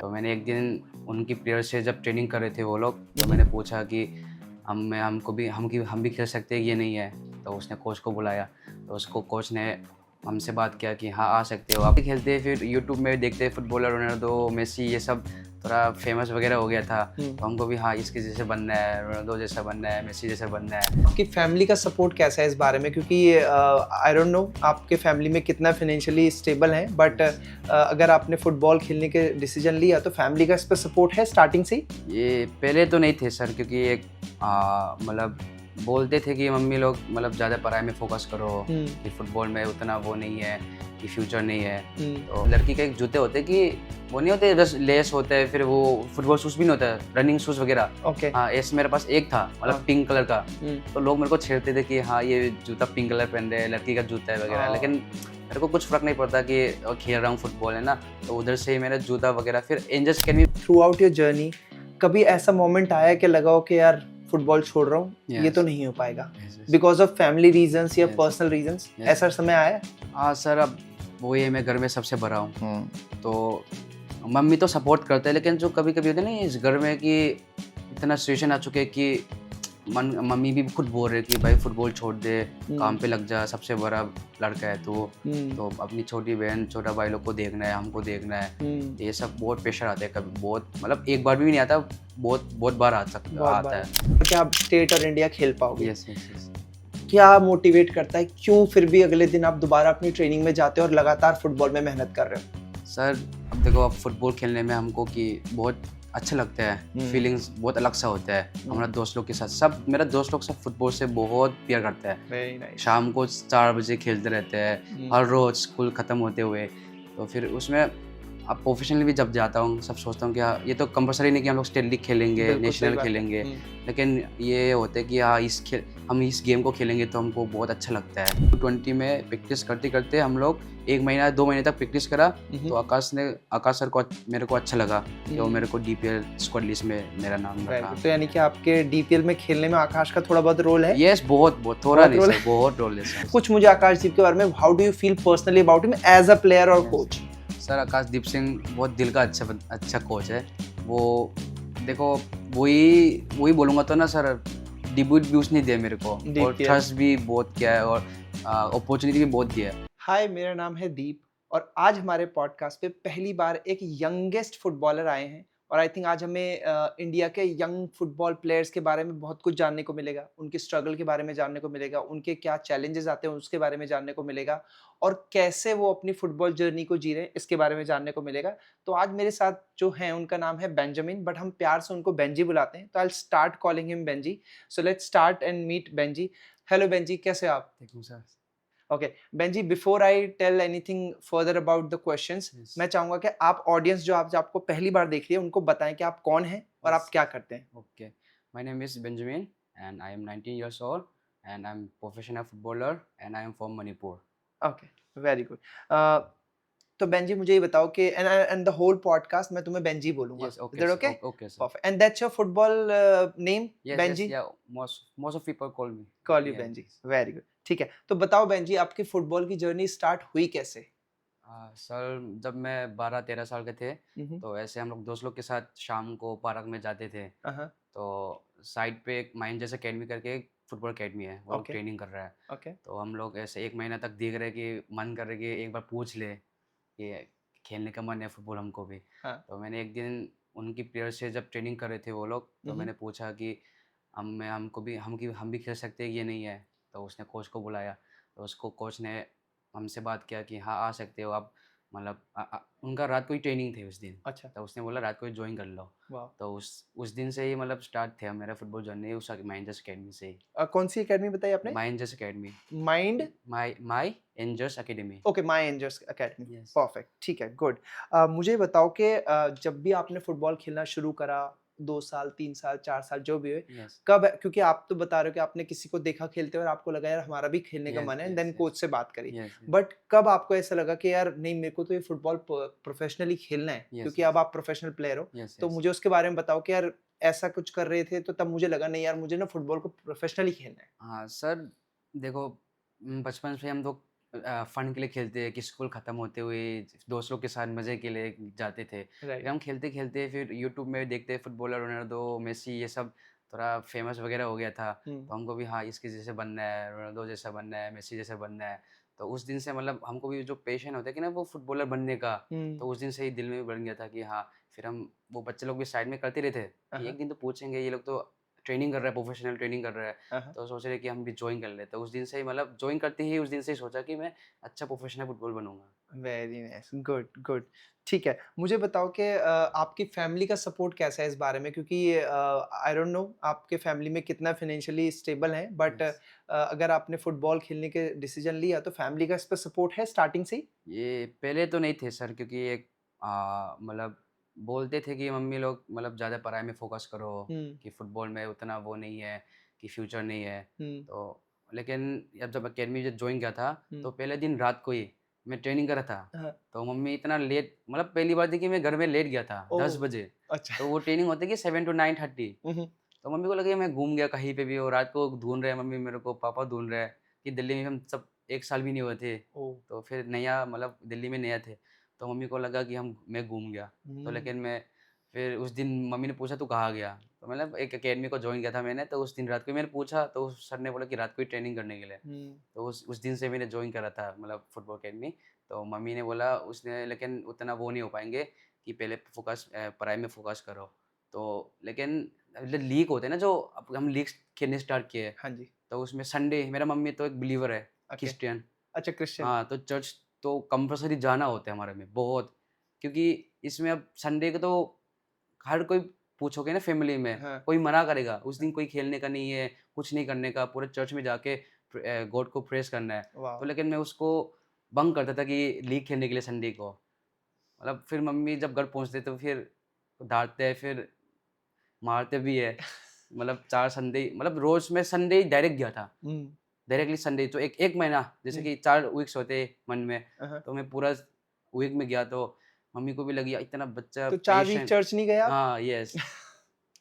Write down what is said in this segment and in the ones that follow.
तो मैंने एक दिन उनकी प्लेयर से जब ट्रेनिंग कर रहे थे वो लोग, तो मैंने पूछा कि हम भी खेल सकते हैं, ये नहीं है। तो उसने कोच को बुलाया, तो उसको कोच ने हमसे बात किया कि हाँ आ सकते हो आप भी खेलते हैं। फिर यूट्यूब में देखते फुटबॉलर रोनाल्डो, मेसी, ये सब थोड़ा फेमस वगैरह हो गया था। तो हमको भी हाँ इसके जैसे बनना है, रोनाल्डो जैसा बनना है, मेसी जैसा बनना है। आपकी फैमिली का सपोर्ट कैसा है इस बारे में? क्योंकि आई डोंट नो आपके फैमिली में कितना फाइनेंशियली स्टेबल है, बट अगर आपने फुटबॉल खेलने के डिसीजन लिया तो फैमिली का इस पर सपोर्ट है स्टार्टिंग से ही? ये पहले तो नहीं थे सर, क्योंकि एक मतलब बोलते थे कि मम्मी लोग मतलब ज़्यादा पढ़ाई में फोकस करो, कि फुटबॉल में उतना वो नहीं है, कि फ्यूचर नहीं है। तो लड़की के एक जूते होते हैं कि वो नहीं होते, बस लेस होते हैं, फिर वो फुटबॉल शूज़ भी नहीं होता है, रनिंग शूज़ वगैरह। ओके। हाँ, ऐसे मेरे पास एक था, मतलब पिंक कलर का। तो लोग मेरे को छेड़ते थे कि हाँ ये जूता पिंक कलर पहन रहे हैं, लड़की का जूता है वगैरह। लेकिन मेरे को कुछ फ़र्क नहीं पड़ता कि खेल रहा हूँ फुटबॉल, है ना। तो उधर से ही मेरा जूता वगैरह। फिर Angels Academy throughout your journey कभी ऐसा मोमेंट आया कि लगा हो कि यार फुटबॉल छोड़ रहा हूँ, ये तो नहीं हो पाएगा बिकॉज ऑफ फैमिली रीजंस या पर्सनल रीजंस? ऐसा समय आया? हाँ सर, अब वही है, मैं घर में सबसे बड़ा हूँ। तो मम्मी तो सपोर्ट करते हैं, लेकिन जो कभी-कभी होता है ना इस घर में कि इतना सिचुएशन आ चुके हैं कि मम्मी भी खुद बोल रहे हैं कि भाई फुटबॉल छोड़ दे, काम पे लग जा, सबसे बड़ा लड़का है तो अपनी छोटी बहन, छोटा भाई लोग को देखना है, हमको देखना है। ये सब बहुत प्रेशर आता है, कभी बहुत मतलब एक बार भी नहीं आता, बहुत बार आता है। क्या आप स्टेट और इंडिया खेल पाओगे? Yes, yes, yes. क्या मोटिवेट करता है, क्यों फिर भी अगले दिन आप दोबारा अपनी ट्रेनिंग में जाते हो और लगातार फुटबॉल में मेहनत कर रहे हो? सर अब देखो, अब फुटबॉल खेलने में हमको कि बहुत अच्छा लगता है, फीलिंग्स बहुत अलग सा होता है। हमारा दोस्त लोग के साथ सब, मेरा दोस्त लोग सब फुटबॉल से बहुत प्यार करता है। Very nice. शाम को 4 बजे खेलते रहते हैं हर रोज़ स्कूल ख़त्म होते हुए। तो फिर उसमें अब प्रोफेशनली भी जब जाता हूँ, सब सोचता हूँ कि हाँ ये तो कंपलसरी नहीं कि हम लोग स्टेट लीग खेलेंगे, नेशनल खेलेंगे। लेकिन ये होता है कि हाँ हम इस गेम को खेलेंगे तो हमको बहुत अच्छा लगता है। T20 में प्रैक्टिस करते-करते हम लोग 1 महीना 2 महीने तक प्रैक्टिस करा। तो आकाश सर को मेरे को अच्छा लगा कि वो मेरे को डीपीएल स्क्वाड लिस्ट में मेरा नाम रखा। तो यानी कि आपके डीपीएल में खेलने में आकाश का थोड़ा बहुत रोल है? यस, बहुत थोड़ा नहीं सर, बहुत रोल है सर। कुछ मुझे आकाशदीप के बारे में, how do you feel personally about him as a player और कोच? सर आकाशदीप सिंह बहुत दिल का अच्छा कोच है। वो देखो, वही बोलूँगा तो ना सर, डेब्यूट भी उसने दिया मेरे को, और ट्रस्ट भी बहुत किया है, और अपॉर्चुनिटी भी बहुत दिया है। हाय, मेरा नाम है दीप और आज हमारे पॉडकास्ट पे पहली बार एक यंगेस्ट फुटबॉलर आए हैं और आई थिंक आज हमें इंडिया के यंग फुटबॉल प्लेयर्स के बारे में बहुत कुछ जानने को मिलेगा, उनके स्ट्रगल के बारे में जानने को मिलेगा, उनके क्या चैलेंजेस आते हैं उसके बारे में जानने को मिलेगा और कैसे वो अपनी फुटबॉल जर्नी को जी रहे हैं इसके बारे में जानने को मिलेगा। तो आज मेरे साथ जो हैं उनका नाम है बेंजामिन, बट हम प्यार से उनको बेंजी बुलाते हैं, तो I will start calling him Benji. So let's start and meet Benji. Hello Benji, कैसे हो आप? Sir. Okay Benji, before I tell anything further about the questions, मैं चाहूंगा कि आप ऑडियंस जो आपको पहली बार देख रही है उनको बताएं कि आप कौन हैं और आप क्या करते हैं। Okay, my name is Benjamin and I M 19 years old and I M professional footballer and I am from Manipur. Okay, very good. तो बेंजी मुझे ये बताओ कि एंड द होल पॉडकास्ट मैं तुम्हें बेंजी बोलूंगा। Yes, is that okay? Okay sir. Perfect. And that's your football name? Benji? या most of people call me. Call you Benji. Very good, ठीक है। तो बताओ बेंजी, आपकी फुटबॉल की जर्नी स्टार्ट हुई कैसे? सर जब मैं 12-13 साल के थे, तो ऐसे हम लोग दोस्त लोग के साथ शाम को पार्क में जाते थे। तो साइड पे एक माइंड जैसे अकेडमी करके एक फुटबॉल अकेडमी है, वो ओके ट्रेनिंग कर रहा है। ओके। तो हम लोग ऐसे 1 महीना तक देख रहे कि मन कर रहे कि एक बार पूछ ले कि खेलने का मन है फुटबॉल हमको भी। हाँ। तो मैंने एक दिन उनकी प्लेयर से जब ट्रेनिंग कर रहे थे वो लोग, तो मैंने पूछा कि हम भी खेल सकते हैं, ये नहीं है। तो उसने कोच को बुलाया, तो उसको कोच ने हमसे बात किया कि हाँ आ सकते हो आप, मतलब उनका रात को ही ट्रेनिंग थी उस दिन। अच्छा। तो उसने बोला रात को ही ज्वाइन कर लो। वाह। तो उस दिन से ही मतलब स्टार्ट था मेरा फुटबॉल जर्नी, उस माइंजर्स अकेडमी से ही। कौन सी एकेडमी बताई आपने? माइंजर्स academy. Mind? My Angers academy. Okay, my Angers academy. Yes. Perfect, ठीक है, गुड। मुझे बताओ कि जब भी आपने फुटबॉल खेलना शुरू करा, 2 साल, 3 साल, 4 साल जो भी हुए, यस, कब, क्योंकि आप तो बता रहे हो कि आपने किसी को देखा खेलते हुए और आपको लगा यार हमारा भी खेलने का यस, मन है, यस, देन यस, कोच से बात करी। यस, बट कब आपको ऐसा लगा कि यार नहीं, मेरे को तो ये फुटबॉल प्रोफेशनली खेलना है, यस, क्योंकि अब आप प्रोफेशनल प्लेयर हो। यस, तो यस। मुझे उसके बारे में बताओ कि यार ऐसा कुछ कर रहे थे तो तब मुझे लगा नहीं यार, मुझे ना फुटबॉल को प्रोफेशनली खेलना है। हाँ सर, देखो बचपन से हम लोग फन के लिए खेलते हैं कि स्कूल ख़त्म होते हुए दोस्त लोग के साथ मज़े के लिए जाते थे। फिर राइट। हम खेलते-खेलते फिर यूट्यूब में देखते फुटबॉलर रोनाल्डो, मेसी ये सब थोड़ा फ़ेमस वग़ैरह हो गया था। हुँ, तो हमको भी हाँ, इसके जैसे बनना है, रोनाल्डो जैसा बनना है, मेसी जैसा बनना है। तो उस दिन से मतलब हमको भी जो पैशन होता है कि ना वो फुटबॉलर बनने का, हुँ, तो उस दिन से ही दिल में बन गया था कि हाँ, फिर हम वो बच्चे लोग भी साइड में करते रहते हाँ, कि हाँ, एक दिन तो पूछेंगे ये लोग तो ट्रेनिंग कर रहा है, प्रोफ़ेशनल ट्रेनिंग कर रहा है। हाँ, हाँ। तो सोच रहे कि हम भी जॉइन कर लें। तो उस दिन से ही मतलब जॉइन करते ही उस दिन से ही सोचा कि मैं अच्छा प्रोफ़ेशनल फुटबॉल बनूँगा। Very nice, good, good. ठीक है, मुझे बताओ कि आपकी फैमिली का सपोर्ट कैसा है इस बारे में? क्योंकि आई डोंट नो आपके फैमिली में कितना फाइनेंशियली स्टेबल हैं, बट यस। अगर आपने फुटबॉल खेलने के डिसीजन लिया, तो फैमिली का इस पे सपोर्ट है स्टार्टिंग से ही? ये पहले तो नहीं थे सर क्योंकि एक मतलब बोलते थे कि मम्मी लोग मतलब ज़्यादा पढ़ाई में फ़ोकस करो, हुँ, कि फुटबॉल में उतना वो नहीं है, कि फ्यूचर नहीं है। हुँ, तो लेकिन जब अकेडमी जब जॉइन किया था, हुँ। तो पहले दिन रात को ही मैं ट्रेनिंग कर रहा था। हाँ, तो मम्मी इतना लेट मतलब पहली बार थी कि मैं घर में लेट गया था 10 ओह! बजे। अच्छा। तो वो ट्रेनिंग होती है कि 7 टू 9:30। हुँ, हुँ। तो मम्मी को लगा कि मैं घूम गया कहीं पे भी और रात को ढूँढ रहे हैं मम्मी मेरे को, पापा ढूँढ रहे हैं कि दिल्ली में हम सब 1 साल भी नहीं हुए थे। ओह! तो फिर नया मतलब दिल्ली में नया थे। तो मम्मी को लगा कि हम मैं घूम गया। तो हुँ, लेकिन मैं फिर उस दिन मम्मी ने पूछा तू कहाँ गया? तो मतलब एक अकेडमी को जॉइन किया था मैंने तो उस दिन रात को ही मैंने पूछा तो उस सर ने बोला कि रात को ही ट्रेनिंग करने के लिए। हुँ, तो उस दिन से मैंने जॉइन करा था मतलब फुटबॉल अकेडमी। तो मम्मी ने बोला उसने लेकिन उतना वो नहीं हो पाएँगे कि पहले फ़ोकस पढ़ाई में फ़ोकस करो। तो लेकिन मतलब लीग होते हैं ना जो अब हम लीग्स खेलने स्टार्ट किए, हाँ जी, तो उसमें संडे मेरा मम्मी तो एक बिलीवर है, ओके। क्रिस्टियन। अच्छा क्रिश्चियन, हाँ, तो चर्च तो कंपल्सरी जाना होता है हमारे में बहुत, क्योंकि इसमें अब संडे को तो हर कोई पूछोगे ना फैमिली में, हाँ, कोई मना करेगा, उस हाँ, दिन कोई खेलने का नहीं है, कुछ नहीं करने का, पूरे चर्च में जाके गॉड को प्रेज़ करना है। तो वॉव! लेकिन मैं उसको बंक करता था कि लीग खेलने के लिए संडे को। मतलब फिर मम्मी जब घर पहुँचते तो फिर डाँटते हैं, फिर मारते भी है। मतलब 4 संडे मतलब रोज़ मैं संडे डायरेक्ट गया था। हुँ, डायरेक्टली संडे तो एक 1 महीना जैसे हुँ, कि 4 वीक्स होते मंथ में, हाँ। तो मैं पूरा वीक में गया तो मम्मी को भी लगी इतना बच्चा तो 4 वीक पेशेंट। चर्च नहीं गए आप? हाँ, येस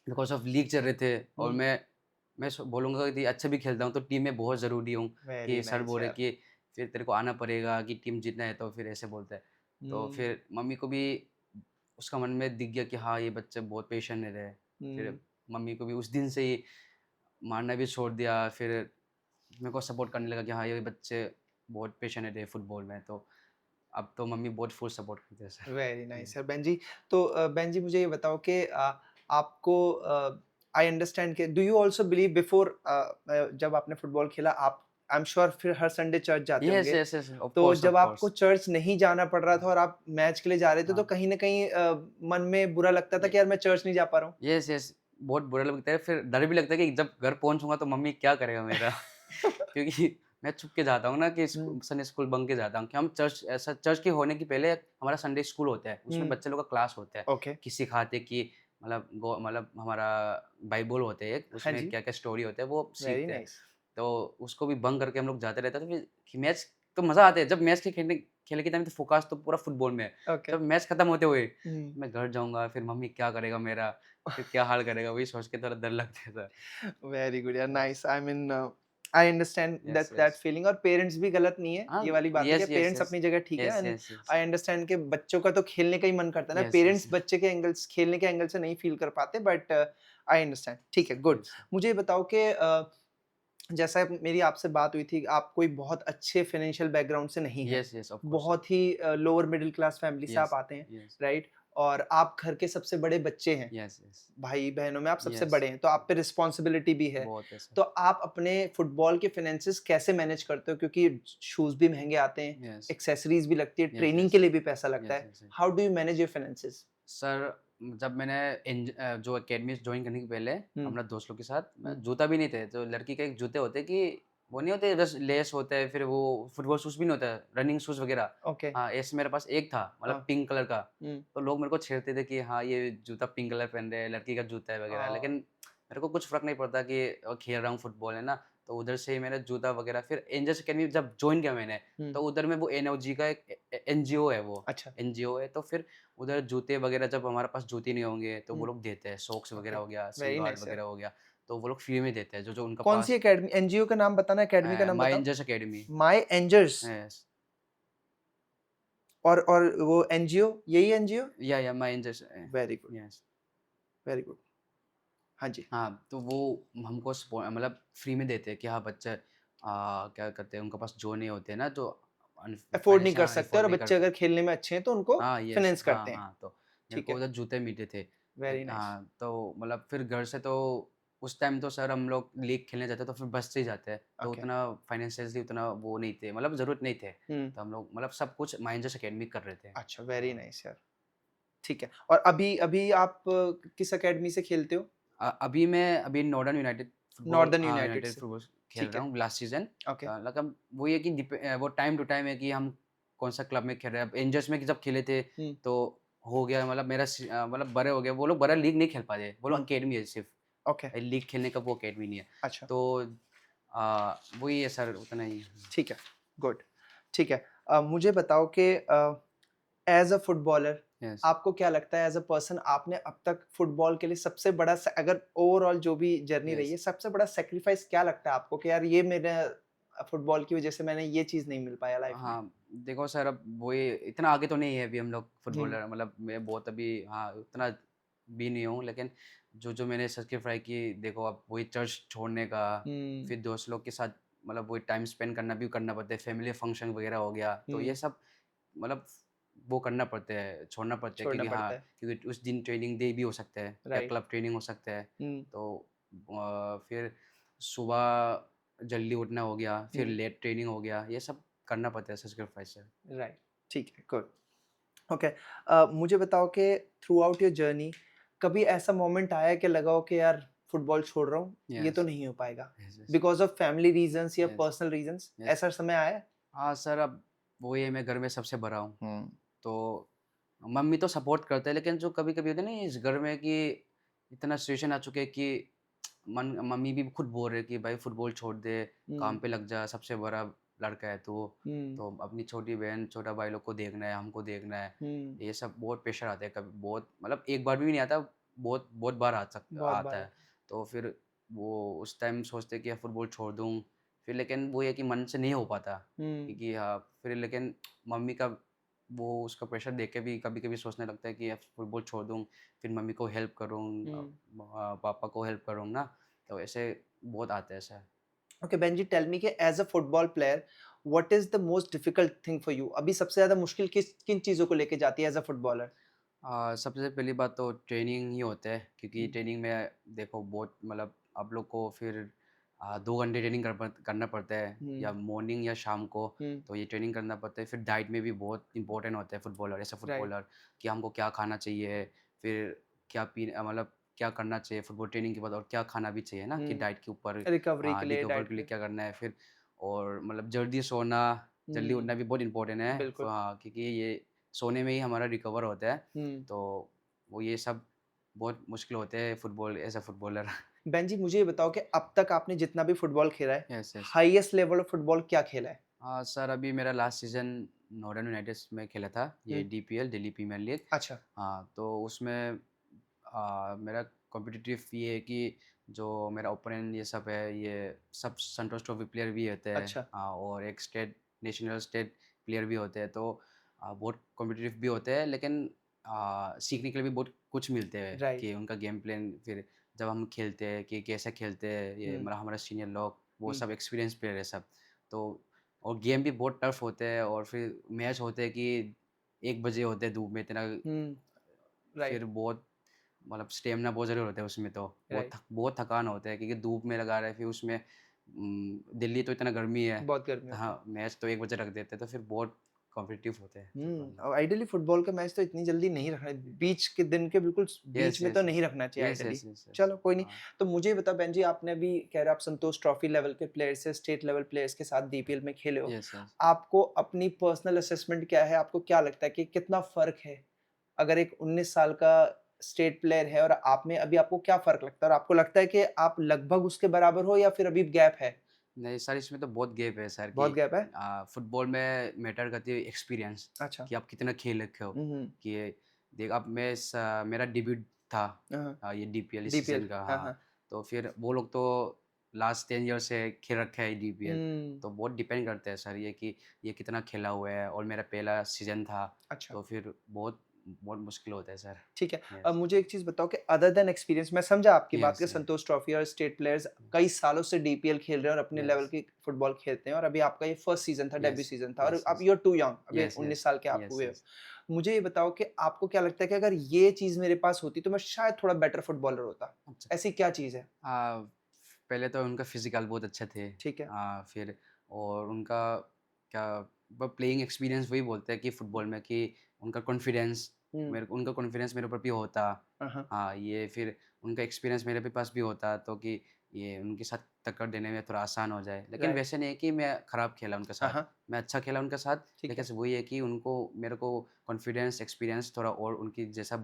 बिकॉज़ ऑफ लीग चल रहे थे और हुँ, मैं बोलूँगा कि अच्छा भी खेलता हूँ तो टीम में बहुत ज़रूरी हूँ वेरी कि सर नाइस बोल रहे यार। कि फिर तेरे को आना पड़ेगा कि टीम जीतना है तो फिर ऐसे बोलते हैं। तो हुँ, फिर मम्मी को भी उसका मन में दिख गया कि हाँ, ये बच्चा बहुत पेशेंट है। फिर हुँ। मम्मी को भी उस दिन से ही मारना भी छोड़ दिया फिर मेरे को सपोर्ट करने लगा कि हाँ, ये बच्चे बहुत पैशनेट है फुटबॉल में, तो अब तो मम्मी बहुत फुल सपोर्ट करते हैं सर। वेरी जी। Nice sir Benji. तो बेंजी मुझे ये बताओ कि आपको आई अंडरस्टैंड कि do you also believe before जब आपने फुटबॉल खेला आप आई एम श्योर फिर हर संडे चर्च जाते यस, होंगे। यस, यस, ऑफ तो कोर्स, जब ऑफ आपको कोर्स। चर्च नहीं जाना पड़ रहा था हाँ, और आप मैच के लिए जा रहे थे तो हाँ। कहीं न कहीं मन में बुरा लगता था ये कि यार मैं चर्च नहीं जा पा रहा हूँ? यस, यस, बहुत बुरा लगता है, फिर डर भी लगता है कि जब घर पहुँचूँगा तो मम्मी क्या करेगा मेरा? क्योंकि मैं छुप के जाता हूँ ना कि हुँ, संडे स्कूल बंक के जाता हूँ कि हम चर्च ऐसा चर्च के होने के पहले हमारा संडे स्कूल होता है, उसमें हुँ, बच्चे लोग का क्लास होता है, ओके। कि सिखाते कि मतलब हमारा बाइबल होते हैं एक, हाँ उसमें जी, क्या-क्या स्टोरी होता है वो वेरी सीखते हैं। नाइस। तो उसको भी बंक करके हम लोग जाते रहते थे, तो फिर कि मैच तो मज़ा आता है, जब मैच के खेलने के टाइम तो फ़ोकस तो पूरा फुटबॉल में है। ओके। जब मैच खत्म होते हुए, हुँ। मैं घर जाऊँगा, फिर मम्मी क्या करेगा मेरा? फिर क्या हाल करेगा? वही सोच के थोड़ा डर लगता था। वेरी गुड यार yes, nice I mean I understand yes, that yes. Feeling और पेरेंट्स भी गलत नहीं है हाँ, ये वाली बात है कि यस, यस, पेरेंट्स यस। अपनी जगह ठीक है yes, and yes, yes. I understand कि बच्चों का तो खेलने का ही मन करता है ना यस, यस, पेरेंट्स यस। बच्चे के एंगल्स खेलने के एंगल से नहीं फील कर पाते बट आई अंडरस्टैंड ठीक है गुड यस, मुझे ये बताओ कि जैसा मेरी आपसे बात हुई थी आप कोई बहुत अच्छे फाइनेंशियल बैकग्राउंड से नहीं हैं yes, yes, of course sir. बहुत ही लोअर मिडिल क्लास फैमिली से आप यस, आते हैं यस, राइट और आप घर के सबसे बड़े बच्चे हैं यस, यस, भाई-बहनों में आप सबसे यस, बड़े हैं, तो आप पे रिस्पॉन्सिबिलिटी भी है। बहुत है सर। तो आप अपने फुटबॉल के फाइनेंसेस कैसे मैनेज करते हो? क्योंकि शूज़ भी महँगे आते हैं, यस, एक्सेसरीज़ भी लगती है, यस, ट्रेनिंग यस, के लिए भी पैसा लगता यस, है। Yes, yes. How do you manage your finances? Sir, जब मैंने जो अकेडमी जॉइन करने के पहले हुँ, अपना दोस्त लोग के साथ मैं हुँ, जूता भी नहीं थे, जो लड़की के एक जूते होते हैं कि वो नहीं होते बस लेस होता है, फिर वो फुटबॉल शूज़ भी नहीं होता है, रनिंग शूज़ वगैरह। ओके, हाँ, ऐसे मेरे पास एक था हाँ, मतलब पिंक कलर का, हुँ, तो लोग मेरे को छेड़ते थे कि हाँ, ये जूता पिंक कलर पहन रहे है, लड़की का जूता है वगैरह। लेकिन मेरे को कुछ फ़र्क नहीं पड़ता कि खेल रहा हूँ फुटबॉल, है ना? तो उधर से ही मैंने जूता वगैरह फिर एंजल्स अकेडमी जब जॉइन किया मैंने, हुँ, तो उधर में वो एनओजी का एक एनजीओ है वो, अच्छा, एनजीओ है, तो फिर उधर जूते वगैरह जब हमारे पास जूते नहीं होंगे तो वो हुँ, लोग देते हैं, सॉक्स वगैरह ओके, हो गया, शन वेरी गार्ड नाइस वगैरह यार। हो गया, तो वो लोग फ्री में देते हैं, जो जो उनका कौन-सी पास अकेडमी एनजीओ का नाम बताना, अकेडमी का नाम माय बताओ? Angels Academy. My Angels, yes, और वो एनजीओ, यही एनजीओ? या my just very good, yes. Very good. हाँ जी। हाँ, तो वो हमको मतलब फ्री में देते हैं कि हाँ बच्चे क्या करते हैं, उनके पास जो नहीं होते हैं ना, जो अफोर्ड नहीं फाइनेंशियल, कर हाँ, सकते अफोर्ड और नहीं बच्चे कर। अगर खेलने में अच्छे हैं तो उनको हाँ, यस, फाइनेंस हाँ, करते हैं। हाँ, तो मेरे ठीक को है, उधर जूते मिले थे। Very nice. हाँ, तो मतलब फिर घर से तो उस टाइम तो सर हम लोग लीग खेलने जाते तो फिर बस से ही जाते हैं, तो ओके। उतना फाइनेंशियली उतना वो नहीं थे, मतलब ज़रूरत नहीं थे। हुँ, तो हम लोग मतलब सब कुछ माइंडस अकेडमी कर रहे थे। अच्छा, वेरी हाँ। नाइस यार। ठीक है, और अभी अभी आप किस अकेडमी से खेलते हो? अभी मैं अभी नॉर्डर्न यूनाइटेड फुटबॉल, नॉर्दर्न हाँ, यूनाइटेड यूनाइटेड से। फुटबॉल खेल ठीक रहा है, हूँ लास्ट सीज़न। ओके। मतलब वो ये कि वो टाइम टू टाइम है कि हम कौन-सा क्लब में खेल रहे हैं। अब एंजल्स में जब खेले थे, हुँ, तो हो गया, मतलब मतलब बड़े हो गए। वो लोग बड़ा लीग नहीं खेल पाते, वो लोग हुँ, अकेडमी है सिर्फ़। ओके, लीग खेलने का वो अकेडमी नहीं है। अच्छा, तो वही है सर, उतना ही। ठीक है, गुड। ठीक है, मुझे बताओ कि एज़ अ फुटबॉलर यस, आपको क्या लगता है, एज़ अ पर्सन आपने अब तक फुटबॉल के लिए सबसे बड़ा अगर ओवरऑल जो भी जर्नी रही यस। है, सबसे बड़ा सैक्रिफाइस क्या लगता है आपको कि यार ये मेरे फुटबॉल की वजह से मैंने ये चीज़ नहीं मिल पाया लाइफ में? हाँ, देखो सर, अब वही इतना आगे तो नहीं है अभी हम लोग हुँ, फुटबॉलर, मतलब मैं बहुत अभी, हाँ, उतना भी नहीं हूँ, लेकिन जो-जो मैंने सैक्रिफ़ाई की, देखो अब वही चर्च छोड़ने का, हुँ, फिर दोस्त लोग के साथ मतलब वही टाइम स्पेंड करना भी करना पड़ता है, फैमिली फंक्शन वगैरह हो गया, तो ये हुँ, सब मतलब वो करना पड़ता है, छोड़ना पड़ता है, छोड़ना क्योंकि हाँ, पड़ता है, क्योंकि उस दिन ट्रेनिंग डे भी हो सकता है या राइट। क्लब ट्रेनिंग हो सकता है। हुँ, तो फिर सुबह जल्दी उठना हो गया, फिर हुँ, लेट ट्रेनिंग हो गया, ये सब करना पड़ता है सैक्रिफ़ाइस है। राइट, ठीक है, गुड। ओके, मुझे बताओ कि थ्रू आउट योर जर्नी कभी ऐसा मोमेंट आया कि लगा हो कि यार फुटबॉल छोड़ रहा हूँ, ये तो यस, नहीं हो पाएगा yes, yes, because of family reasons या यस, पर्सनल रीजंस, यस। ऐसा समय आया है? हाँ सर, अब वही है, मैं घर में सबसे बड़ा हूँ, हुँ, तो मम्मी तो सपोर्ट करते हैं, लेकिन जो कभी-कभी होता है ना इस घर में कि इतना सिचुएशन आ चुके हैं कि मन मम्मी भी खुद बोल रहे हैं कि भाई फुटबॉल छोड़ दे, काम हुँ, पे लग जा, सबसे बड़ा लड़का है तू, हुँ, तो अपनी छोटी बहन, छोटा भाई लोग को देखना है, हमको देखना है। हुँ, ये सब बहुत प्रेशर आता है, कभी बहुत, मतलब एक बार भी नहीं आता, बहुत बहुत बार बहुत आता बार है। आता है। तो फिर वो उस टाइम सोचते हैं कि फुटबॉल छोड़ दूँ, फिर लेकिन वो ये कि मन से नहीं हो पाता, हुँ, क्योंकि हाँ, फिर लेकिन मम्मी का वो उसका प्रेशर देख के भी कभी-कभी सोचने लगता है कि अब फुटबॉल छोड़ दूँ, फिर मम्मी को हेल्प करूँ, हुँ। पापा को हेल्प करूँ ना, तो ऐसे बहुत आता है ऐसा। ओके बेंजी, टेल मी कि as a football player what is the most difficult thing for you? अभी सबसे ज्यादा मुश्किल किन चीजों को लेके जाती है एज अ फुटबॉलर? सबसे पहली बात तो ट्रेनिंग ही होता है, क्योंकि हुँ, ट्रेनिंग में देखो बहुत, मतलब आप लोग को फिर 2 घंटे ट्रेनिंग करना पड़ता है, या हुँ, मॉर्निंग या शाम को, हुँ, तो ये ट्रेनिंग करना पड़ता है। फिर डाइट में भी बहुत इंपॉर्टेंट होता है फुटबॉलर, ऐसा राइट। फुटबॉलर, कि हमको क्या खाना चाहिए, फिर क्या मतलब क्या करना चाहिए फुटबॉल ट्रेनिंग के बाद, और क्या खाना भी चाहिए ना, कि हुँ, डाइट के ऊपर, रिकवरी के लिए रिकवर डाइट के लिए पे। क्या करना है फिर, और मतलब जल्दी सोना, जल्दी उठना हुँ, भी बहुत इंपॉर्टेंट है। बिल्कुल। हाँ, क्योंकि ये सोने में ही हमारा रिकवर होता है। हुँ। तो वो ये सब बहुत मुश्किल होते हैं football, as a footballer. Benji, मुझे ये बताओ कि अब तक आपने जितना भी फुटबॉल खेला है, yes, yes. Highest level of football क्या खेला है? हाँ, सर, अभी मेरा लास्ट सीज़न नॉर्दर्न यूनाइटेड्स में खेला था, ये हुँ, डीपीएल, दिल्ली प्रीमियर लीग। अच्छा, हाँ, तो उसमें मेरा कॉम्पिटिटिव ये है कि जो मेरा ओपोनेंट ये सब है, ये सब संतोष ट्रॉफी प्लेयर भी होते हैं। अच्छा। हाँ, और एक नेशनल स्टेट प्लेयर भी होते हैं, तो बहुत कॉम्पिटिटिव भी होते हैं, लेकिन सीखने के लिए भी बहुत कुछ मिलते हैं, राइट। कि उनका गेम प्लान, फिर जब हम खेलते हैं कि कैसे खेलते हैं, ये हुँ, मतलब हमारा सीनियर लोग, वो हुँ, सब एक्सपीरियंस प्लेयर है सब। तो और गेम भी बहुत टफ होते हैं, और फिर मैच होते हैं कि 1 बजे होते हैं धूप में इतना, हुँ, फिर राइट, बहुत मतलब स्टेमिना बहुत ज़रूरी होता है उसमें, तो राइट। बहुत थकान होता है, क्योंकि धूप में लगा रहे हैं, फिर उसमें दिल्ली तो इतना गर्मी है। बहुत गर्मी होती है। हाँ, मैच तो 1 बजे रख देते हैं, तो फिर बहुत कॉम्पिटिटिव होते हैं फुटबॉल हुँ, में। और आइडियली फुटबॉल का मैच तो इतनी जल्दी नहीं रखना, बीच के दिन के बिल्कुल बीच यस, में तो यस, नहीं यस। रखना चाहिए yes, ideally. Yes, yes, yes. चलो कोई नहीं। हाँ। तो मुझे ये बताओ बेन जी, आपने अभी कह रहे हो आप संतोष ट्रॉफी लेवल के प्लेयर से स्टेट लेवल प्लेयर्स के साथ डीपीएल में खेले हो। Yes, yes. आपको अपनी पर्सनल असेसमेंट क्या है? आपको क्या लगता है कि कितना फ़र्क है? अगर एक 19 साल का स्टेट प्लेयर है और आप में, अभी आपको क्या फ़र्क लगता है? और आपको लगता है कि आप लगभग उसके बराबर हो या फिर अभी गैप है? नहीं सर, इसमें तो बहुत गैप है सर, कि बहुत गैप है? फुटबॉल में मैटर करती है एक्सपीरियंस, अच्छा। कि आप कितना खेल रखे हो। हुँ, हुँ। कि देख, अब मेरा डेब्यूट था हाँ, ये डीपीएल इस डीपीएल। सीज़न का, हाँ, हाँ। हाँ। तो फिर वो लोग तो लास्ट 10 ईयर से खेल रखा है डीपीएल, हम्म। तो बहुत डिपेंड करता है सर ये कि ये कितना खेला हुआ है, और मेरा पहला सीजन था, अच्छा। तो फिर बहुत बहुत मुश्किल होता है सर। ठीक है। अब यस मुझे एक चीज़ बताओ कि अदर देन एक्सपीरियंस, मैं समझा आपकी बात कि यस संतोष ट्रॉफी और स्टेट प्लेयर्स कई सालों से डीपीएल खेल रहे हैं और अपने लेवल यस की फुटबॉल खेलते हैं, और अभी आपका ये फर्स्ट सीज़न था, डेब्यू यस सीज़न था, और यस अब yes you are too young, अभी यस 19 यस साल के आप यस हुए हो। यस मुझे ये बताओ कि आपको क्या लगता है कि अगर ये चीज़ मेरे पास होती तो मैं शायद थोड़ा बेटर फुटबॉलर होता? अच्छा। ऐसी क्या चीज़ है? पहले तो उनका फिजिकल बहुत अच्छे थे। ठीक है। फिर और उनका क्या, वो प्लेइंग एक्सपीरियंस वही बोलते हैं कि फुटबॉल में कि उनका कॉन्फिडेंस, हुँ। उनका कॉन्फिडेंस मेरे ऊपर भी होता। हाँ, हाँ। हाँ, ये फिर उनका एक्सपीरियंस मेरे भी पास भी होता, तो कि ये उनके साथ टक्कर देने में थोड़ा आसान हो जाए। लेकिन राइट। वैसे नहीं है कि मैं खराब खेला उनके हाँ, साथ, हाँ। मैं अच्छा खेला उनके साथ, ठीक लेकिन है। वही है कि उनको मेरे को कॉन्फिडेंस, एक्सपीरियंस थोड़ा और उनकी जैसा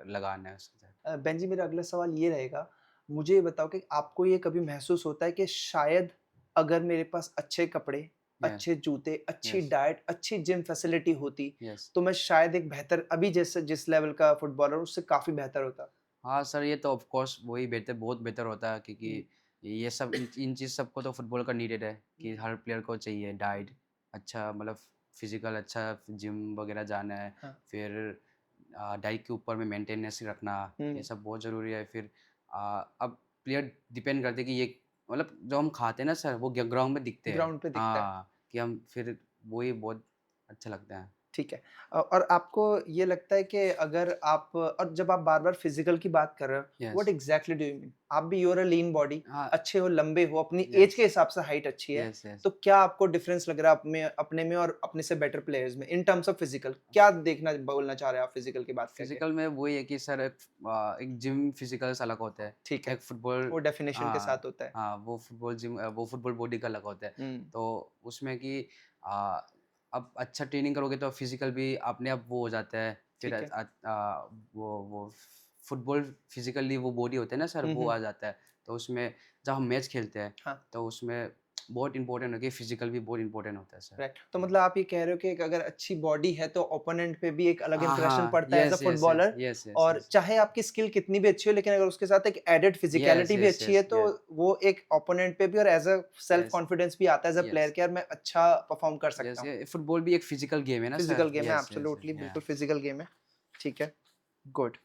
लगाना है उसके साथ। बेंजी, मेरा अगला सवाल ये रहेगा, मुझे ये बताओ कि आपको ये कभी महसूस होता है कि शायद अगर मेरे पास अच्छे कपड़े, यस, अच्छे जूते, अच्छी यस, डाइट, अच्छी जिम फैसिलिटी होती, यस। तो मैं शायद एक बेहतर, अभी जैसे जिस लेवल का फुटबॉलर हूँ, उससे काफ़ी बेहतर होता? हाँ सर, ये तो ऑफ कोर्स वही बेहतर, बहुत बेहतर होता है, हुँ, क्योंकि ये सब इन इन चीज़ सबको तो फुटबॉल का नीडेड है हुँ, कि हर प्लेयर को चाहिए डाइट, अच्छा मतलब फिजिकल, अच्छा जिम वगैरह जाना है, हाँ। फिर डाइट के ऊपर में मेंटेनेंस रखना, ये हुँ, सब बहुत ज़रूरी है। फिर अब प्लेयर डिपेंड करते हैं कि ये मतलब जो हम खाते हैं ना सर, वो ग्राउंड में दिखते हैं। ग्राउंड पे दिखता है। हाँ, कि हम फिर वही बहुत अच्छा लगता है। ठीक है। और आपको ये लगता है कि अगर आप, और जब आप बार-बार फिज़िकल की बात कर रहे हो, what yes. Exactly do you mean? आप भी, you are a lean body, हाँ। अच्छे हो, लंबे हो, अपनी ऐज यस, के हिसाब से हाइट अच्छी है, यस, यस। तो क्या आपको डिफ़रेंस लग रहा है अपने में और अपने से बेटर प्लेयर्स में इन टर्म्स ऑफ फिज़िकल? क्या देखना बोलना चाह रहे हैं आप फिज़िकल की बात करके? फिजिकल में वही है कि सर एक जिम फिजिकल्स अलग होता है, ठीक है, एक फुटबॉल। वो डेफ़िनेशन के साथ हाँ, होता है। हाँ, वो फुटबॉल बॉडी का अलग होता है। हुँ, तो उसमें कि आ, अब अच्छा ट्रेनिंग करोगे तो फिजिकल भी अपने आप वो हो जाता है। फिर ठीक है। वो फुटबॉल फिजिकली वो बॉडी होता है ना सर, हुँ, वो हुँ। आ जाता है। तो उसमें जब हम मैच खेलते हैं, हाँ। तो उसमें बहुत इंपॉर्टेंट है कि फिजिकल भी बहुत इंपॉर्टेंट होता है सर। राइट, तो मतलब आप ये कह रहे हो कि एक अगर अच्छी बॉडी है तो ओपोनेंट पे भी एक अलग हाँ, इंप्रेशन हाँ, पड़ता है as a yes, yes, yes, footballer, yes, yes, और यस, चाहे आपकी स्किल कितनी भी अच्छी हो, लेकिन अगर उसके साथ एक एडेड यस, फिजिकलिटी भी यस, अच्छी है यस, तो यस, वो एक ओपोनेंट पे भी और as a self yes, confidence भी आता है एज अ प्लेयर यस। कि यार मैं अच्छा परफॉर्म कर सकता यस, हूँ। ये फुटबॉल भी एक फिजिकल गेम है ना फिजिकल सर। गेम है, यस, यस, एब्सोल्युटली, या, बिल्कुल फिजिकल गेम है। ठीक है, गुड।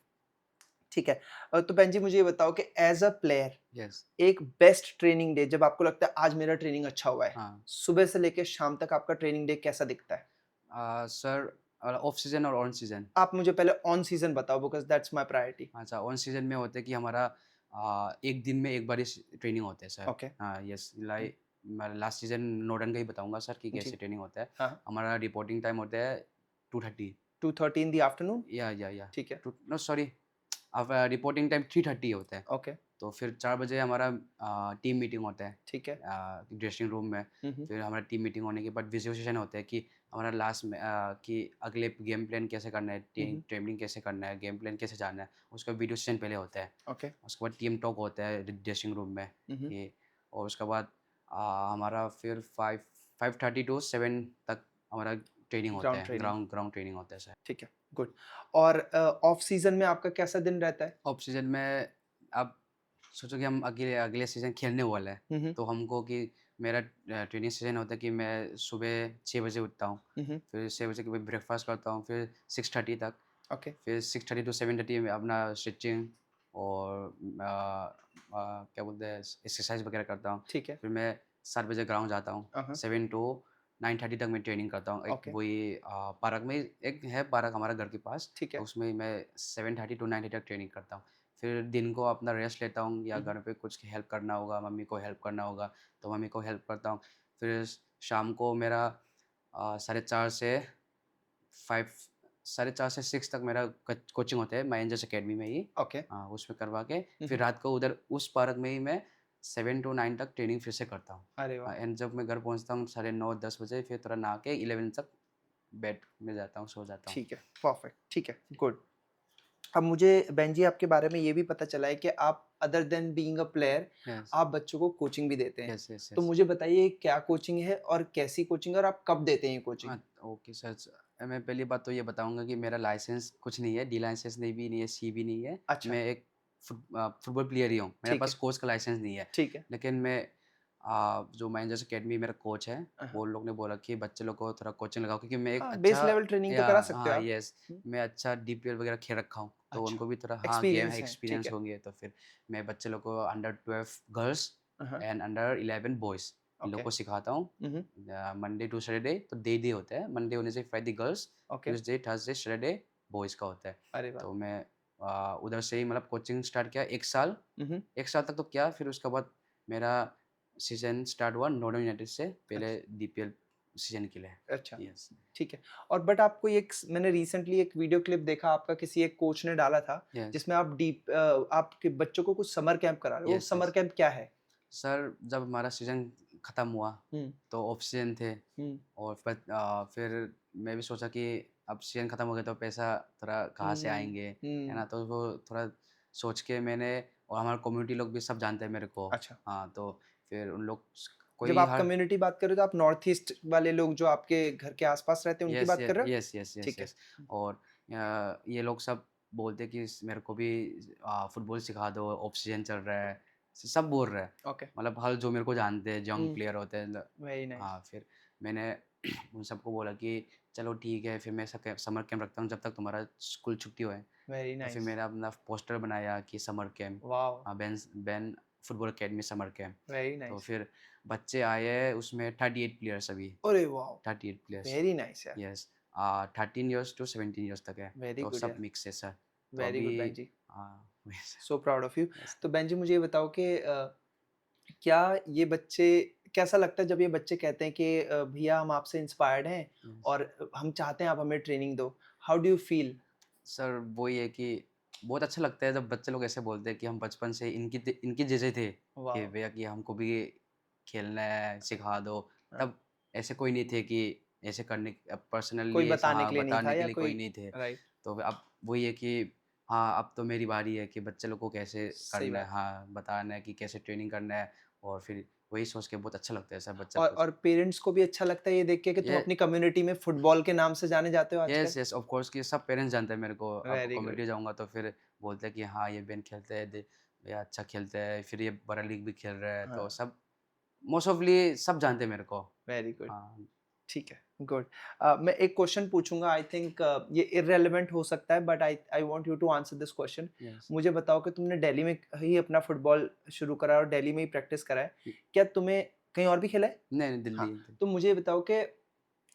ठीक है। तो बेंजी, मुझे ये बताओ कि एज अ प्लेयर यस, एक बेस्ट ट्रेनिंग डे, जब आपको लगता है आज मेरा ट्रेनिंग अच्छा हुआ है, हाँ। सुबह से लेके शाम तक आपका ट्रेनिंग डे कैसा दिखता है? सर ऑफ सीजन और ऑन सीजन। आप मुझे पहले ऑन सीजन बताओ, बिकॉज़ दैट्स माय प्रायोरिटी। अच्छा, ऑन सीजन में होता है कि हमारा एक दिन में एक बार ही ट्रेनिंग होता है सर। ओके। हाँ, यस, हुँ, लाइक मैं लास्ट सीजन नोडन का ही बताऊंगा सर कि जी। कैसे ट्रेनिंग होता है। हाँ, हाँ। हमारा रिपोर्टिंग टाइम होता है 2:30। 2:30 इन द आफ्टरनून? या ठीक है। टू नो सॉरी, अब रिपोर्टिंग टाइम 3:30 होता है। ओके, तो फिर 4 बजे हमारा टीम मीटिंग होता है ठीक है। ड्रेसिंग रूम में। हुँ, हुँ। फिर हमारा टीम मीटिंग होने के बाद विजुअलाइजेशन होता है कि हमारा लास्ट में कि अगले गेम प्लान कैसे करना है, हुँ, टीम हुँ। ट्रेनिंग कैसे करना है, गेम प्लान कैसे जाना है, उसका वीडियो सेशन पहले होता है। ओके। उसके बाद टीम टॉक होता है ड्रेसिंग रूम में हुँ, हुँ। कि, और उसके बाद हमारा फिर 5:30 टू 7 तक हमारा ट्रेनिंग होता ग्राउंड है, ट्रेनिंग, ग्राउंड ग्राउंड ट्रेनिंग होता है सर। ठीक है, गुड। और ऑफ सीजन में आपका कैसा दिन रहता है? ऑफ सीजन में आप सोचो कि हम अगले अगले सीज़न खेलने वाला है, हुँ, हुँ। तो हमको कि मेरा ट्रेनिंग सीज़न होता है कि मैं सुबह 6 बजे उठता हूँ, हुँ, हुँ। फिर 6 बजे के बाद ब्रेकफ़ास्ट करता हूँ, फिर 6:30 तक, ओके, फिर 6:30 टू 7:30 में अपना स्ट्रेचिंग और क्या बोलते हैं एक्सरसाइज वगैरह करता हूँ। ठीक है। फिर मैं 7 बजे ग्राउंड जाता हूँ, हाँ। 7 टू 9:30 तक मैं ट्रेनिंग करता हूँ। एक ओके, वही पार्क में एक है पार्क हमारा घर के पास, ठीक तो है। उसमें मैं 7:30 टू 9:30 तक ट्रेनिंग करता हूँ। फिर दिन को अपना रेस्ट लेता हूँ, या हुँ, हुँ। घर पे कुछ हेल्प करना होगा, मम्मी को हेल्प करना होगा, तो मम्मी को हेल्प करता हूँ। फिर शाम को मेरा 4:30 से 5 4:30 से 6 तक मेरा कोचिंग होता है, माय एंजल्स अकेडमी में ही। ओके। उसमें करवा के हुँ, फिर हुँ। रात को उधर उस पार्क में ही मैं 7 टू 9 तक ट्रेनिंग फिर से करता हूँ। अरे वाह! एंड जब मैं घर पहुँचता हूँ 9:30 बजे, फिर थोड़ा नहा के 11 तक बेड में जाता हूँ, सो जाता हूँ। ठीक है, परफेक्ट, ठीक है, गुड। अब मुझे बेंजी आपके बारे में ये भी पता चला है कि आप other than being a player, yes, आप बच्चों को कोचिंग भी देते हैं। यस, यस, तो यस। मुझे बताइए क्या कोचिंग है और कैसी कोचिंग है और आप कब देते हैं ये कोचिंग? Okay sir. मैं पहली बात तो ये बताऊँगा कि मेरा लाइसेंस कुछ नहीं है, डी लाइसेंस नहीं भी नहीं है, सी भी नहीं है। अच्छा, मैं एक फुटबॉल प्लेयर ही हूँ, मेरे ठीक पास है, कोच का लाइसेंस नहीं है। ठीक है। लेकिन मैं जो माइंडर्स अकेडमी मेरा कोच है, हाँ, वो लोग ने बोला कि बच्चे लोग को थोड़ा कोचिंग लगाओ, क्योंकि मैं एक हाँ, अच्छा बेस लेवल ट्रेनिंग तो या करा सकते हो हाँ, आप। यस, हुँ, मैं अच्छा डीपीएल वगैरह खेल रखा हूँ, तो अच्छा, उनको भी थोड़ा हाँ, गेम है, एक्सपीरियंस है, ठीक एक्सपीरियंस है। होंगे, तो फिर मैं बच्चे लोग को अंडर 12 गर्ल्स हाँ, एंड अंडर 11 बॉयज़ इन लोग ओके। को सिखाता हूँ। हुँ, हुँ, मंडे टू सैटरडे तो डे होता है, Monday Wednesday Friday girls, okay. Tuesday Thursday Saturday boys का होता है। अरे वाह! तो मैं उधर से ही मतलब कोचिंग स्टार्ट किया 1 साल, हुँ, हुँ, 1 साल तक तो किया, फिर उसके बाद मेरा सीज़न स्टार्ट हुआ नॉर्दर्न यूनाइटेड से, पहले अच्छा, डीपीएल सीज़न के लिए। अच्छा, यस, ठीक है। और बट आपको ये एक स मैंने रिसेंटली एक वीडियो क्लिप देखा आपका किसी एक कोच ने डाला था, यस, जिसमें आप आपके बच्चों को कुछ समर कैंप करा रहे हो। वो यस, समर यस। कैंप क्या है? सर, जब हमारा सीज़न ख़त्म हुआ, हुँ, तो ऑफ सीज़न थे, हुँ, और फिर मैं भी सोचा कि अब सीज़न ख़त्म हो गया तो पैसा थोड़ा कहाँ से हुँ, आएँगे, है हुँ, ना? तो वो थोड़ा सोच के मैंने, और हमारा कम्युनिटी लोग भी सब जानते हैं मेरे को। अच्छा। हाँ, तो फिर उन लोग जब कोई आप हर कम्युनिटी बात कर रहे हो तो आप नॉर्थ ईस्ट वाले लोग जो आपके घर के आस-पास रहते हैं उनकी यस, बात कर रहे हो? यस, यस, यस, ठीक है। यस, और ये लोग सब बोलते कि मेरे को भी फुटबॉल सिखा दो, ऑफ सीज़न चल रहा है, सब बोल रहे हैं। ओके। मतलब हर जो मेरे को जानते हैं, यंग हुँ, प्लेयर होते हैं वेरी नाइस, हाँ, फिर मैंने उन सबको बोला कि चलो ठीक है, फिर मैं समर कैंप रखता हूँ जब तक तुम्हारा स्कूल छुट्टी होए। वेरी तो फिर नाइस। मैंने अपना पोस्टर बनाया कि summer camp, wow! Ben football academy summer camp. Very तो नाइस। फिर बच्चे आए, उसमें 38 प्लेयर्स अभी, अरे वॉव! 38 प्लेयर्स। वेरी नाइस यार। यस, 13 इयर्स टू 17 इयर्स तक है, वेरी तो गुड सब यार। मिक्स है सर। तो वेरी अभी गुड बेंजी। वही sir. So proud of you. Yes, तो बेंजी मुझे ये बताओ कि क्या ये बच्चे कैसा लगता है जब ये बच्चे कहते हैं कि भैया हम आपसे इंस्पायर्ड हैं यस। और हम चाहते हैं आप हमें ट्रेनिंग दो। How do you feel? Sir, वही है कि बहुत अच्छा लगता है जब बच्चे लोग ऐसे बोलते हैं कि हम बचपन से इनकी जैसे थे, कि वॉव! भैया कि हमको भी खेलना है, सिखा दो। हाँ, तब ऐसे कोई नहीं थे कि ऐसे करने कोई पर्सनली ऐसा बताने हाँ, के लिए नहीं था बताने के या लिए कोई कोई नहीं थे। राइट, तो अब वही है कि हाँ, अब तो मेरी बारी है कि बच्चे लोग को कैसे सही करना है, बात। हाँ, बताना है कि कैसे ट्रेनिंग करना है, और फिर वही सोच के बहुत अच्छा लगता है सर बच्चा और पेरेंट्स को भी अच्छा लगता है ये देख के कि तुम ये अपनी कम्युनिटी में फुटबॉल के नाम से जाने जाते हो आजकल? यस, यस, ऑफ कोर्स कि सब पेरेंट्स जानते हैं मेरे को। अब वेरी गुड। कम्युनिटी जाऊँगा तो फिर बोलते हैं कि हाँ, ये बेन खेलता है, ये अच्छा खेलता है, फिर ये बड़ा लीग भी खेल रहा है, हाँ, तो सब मोस्ट ऑफली सब जानते हैं मेरे को। Very good. हाँ, ठीक है, गुड। मैं एक क्वेश्चन पूछूँगा आई थिंक ये इर्रेलेवेंट हो सकता है but I I want you to answer this question. Yes. मुझे बताओ कि तुमने दिल्ली में ही अपना फुटबॉल शुरू करा और दिल्ली में ही प्रैक्टिस करा है। क्या तुम्हें कहीं और भी खेला है? नहीं, नहीं, दिल्ली, हाँ, दिल्ली। तो मुझे ये बताओ कि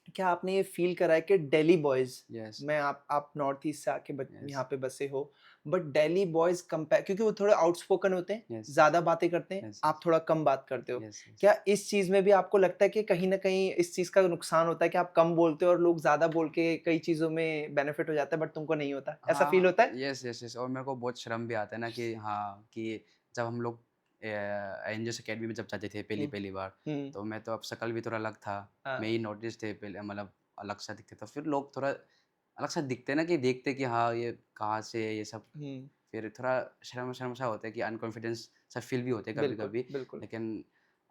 क्या आपने ये फ़ील करा है कि दिल्ली बॉयज़ यस, मैं आप नॉर्थ ईस्ट से आके यस, यहाँ पे बसे हो, बट दिल्ली बॉयज़ कंपेयर क्योंकि वो थोड़े आउटस्पोकन होते हैं, यस, ज़्यादा बातें करते हैं, यस, आप थोड़ा कम बात करते हो। Yes, yes. क्या इस चीज़ में भी आपको लगता है कि कहीं न कहीं इस चीज़ का नुकसान होता है कि आप कम बोलते हो और लोग ज़्यादा बोल के कई चीज़ों में बेनिफिट हो जाता है बट तुमको नहीं होता? ऐसा फ़ील हाँ, होता है? यस, यस, यस, और मेरे को बहुत शर्म भी आता है ना कि हाँ, कि जब हम लोग एंजल्स अकेडमी में जब जाते थे हुँ, पहली-पहली बार, हुँ, तो मैं तो अब शक्ल भी थोड़ा अलग था। मैं हाँ, ही नॉर्थ थे पहले, मतलब अलग सा दिखते, तो फिर लोग थोड़ा अलग सा दिखते हैं ना, कि देखते कि हाँ, ये कहाँ से है ये सब। हुँ, फिर थोड़ा शर्म-शर्म सा होता है कि अनकॉन्फिडेंस सा फील भी होते हैं बिल्कुल, कभी-कभी। बिल्कुल। लेकिन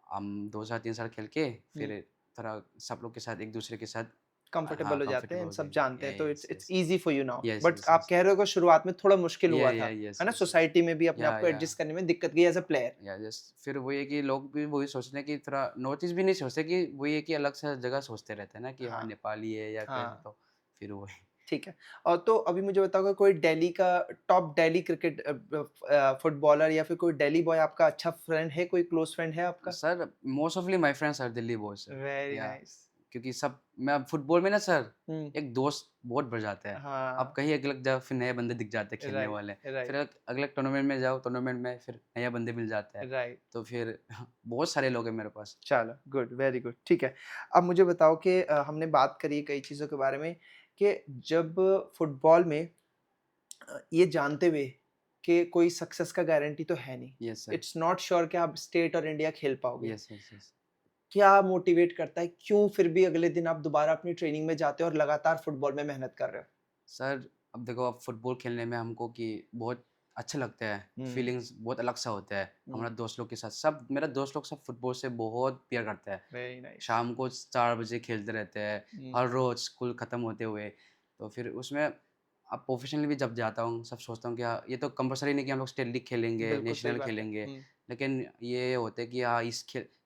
हम 2 साल 3 साल खेल के हुँ। फिर थोड़ा सब लोग के साथ एक-दूसरे के साथ हाँ, कंफर्टेबल हो जाते कंफर्टेबल हैं, हो सब गए। जानते हैं, तो या it's yes, it's yes. Easy for you now. Yes, but yes, आप यस। कह रहे हो कि शुरुआत में थोड़ा मुश्किल हुआ था, यस, है ना? Yes, yes. सोसाइटी में भी अपने आप को या एडजस्ट करने में दिक्कत गई एज़ अ प्लेयर। जस्ट फिर वही है कि लोग भी वही सोचते हैं कि थोड़ा नॉर्थ ईस्ट भी नहीं सोचते, कि वही है कि अलग सा जगह सोचते रहते हैं ना, कि हाँ, हाँ, नेपाली है या कैसे, हाँ, तो फिर वही। ठीक है। और तो अभी मुझे बताओ कि कोई दिल्ली का टॉप दिल्ली क्रिकेट फुटबॉलर या फिर कोई दिल्ली बॉय आपका अच्छा फ्रेंड है, कोई क्लोज़ फ्रेंड है आपका? सर, मोस्ट ऑफली my friends are Delhi boys sir. Very yeah nice. क्योंकि सब मैं अब फुटबॉल में ना सर, हुँ, एक दोस्त बहुत बढ़ जाता है। अब हाँ, कहीं अलग जाओ फिर नए बंदे दिख जाते हैं खेलने राइट, वाले। फिर राइट, अगले टूर्नामेंट में जाओ, टूर्नामेंट में फिर नए बंदे मिल जाते हैं। राइट। तो फिर बहुत सारे लोग हैं मेरे पास। चलो, गुड, वेरी गुड, ठीक है। अब मुझे बताओ कि हमने बात करी कई चीज़ों के बारे में कि जब फुटबॉल में ये जानते हुए कि कोई सक्सेस का गारंटी तो है नहीं। Yes sir. It's not sure कि आप स्टेट और इंडिया खेल पाओगे। Yes, yes, yes. क्या मोटिवेट करता है? क्यों फिर भी अगले दिन आप दोबारा अपनी ट्रेनिंग में जाते हो और लगातार फुटबॉल में मेहनत कर रहे हो? सर, अब देखो, अब फुटबॉल खेलने में हमको कि बहुत अच्छा लगता है, हुँ, फीलिंग्स बहुत अलग सा होता है। हुँ, हमारा दोस्त लोग के साथ सब मेरा दोस्त लोग सब फुटबॉल से बहुत प्यार करता है। Very nice. शाम को 4 बजे खेलते रहते हैं, हुँ, हर रोज़ स्कूल ख़त्म होते हुए। तो फिर उसमें अब प्रोफेशनली भी जब जाता हूँ, सब सोचता हूँ कि हाँ, ये तो कंपल्सरी नहीं कि हम लोग स्टेट लीग खेलेंगे, बिल्कुल सही नेशनल बात है। खेलेंगे, लेकिन ये होता है कि हाँ,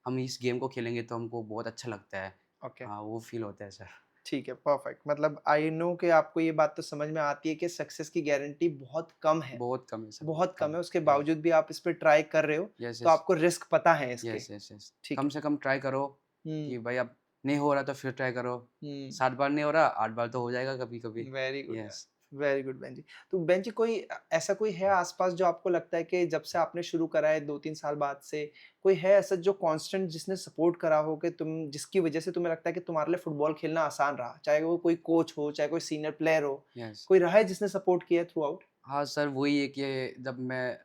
हम इस गेम को खेलेंगे तो हमको बहुत अच्छा लगता है। ओके, हाँ, वो फ़ील होता है सर। ठीक है, परफेक्ट। मतलब आई नो कि आपको ये बात तो समझ में आती है कि सक्सेस की गारंटी बहुत कम है, बहुत कम है सर, बहुत बहुत कम कम। है, उसके यस, बावजूद भी आप इस पे ट्राई कर रहे हो, यस, तो यस, आपको रिस्क पता है इसके। Yes, yes, yes. ठीक कम है। से कम ट्राई करो हुँ, कि भाई अब नहीं हो रहा तो फिर ट्राई करो। हुँ। 7 बार नहीं हो रहा, 8 बार तो हो जाएगा कभी-कभी। वेरी गुड यार, यस। Very good Benji. तो बेंजी कोई ऐसा कोई है आस-पास जो आपको लगता है कि जब से आपने शुरू करा है 2-3 साल बाद से, कोई है ऐसा जो कांस्टेंट जिसने सपोर्ट करा हो कि तुम जिसकी वजह से तुम्हें लगता है कि तुम्हारे लिए फुटबॉल खेलना आसान रहा? चाहे वो कोई कोच हो, चाहे कोई सीनियर प्लेयर हो, यस। कोई रहा है जिसने सपोर्ट किया थ्रू आउट? हाँ सर, वही है कि जब मैं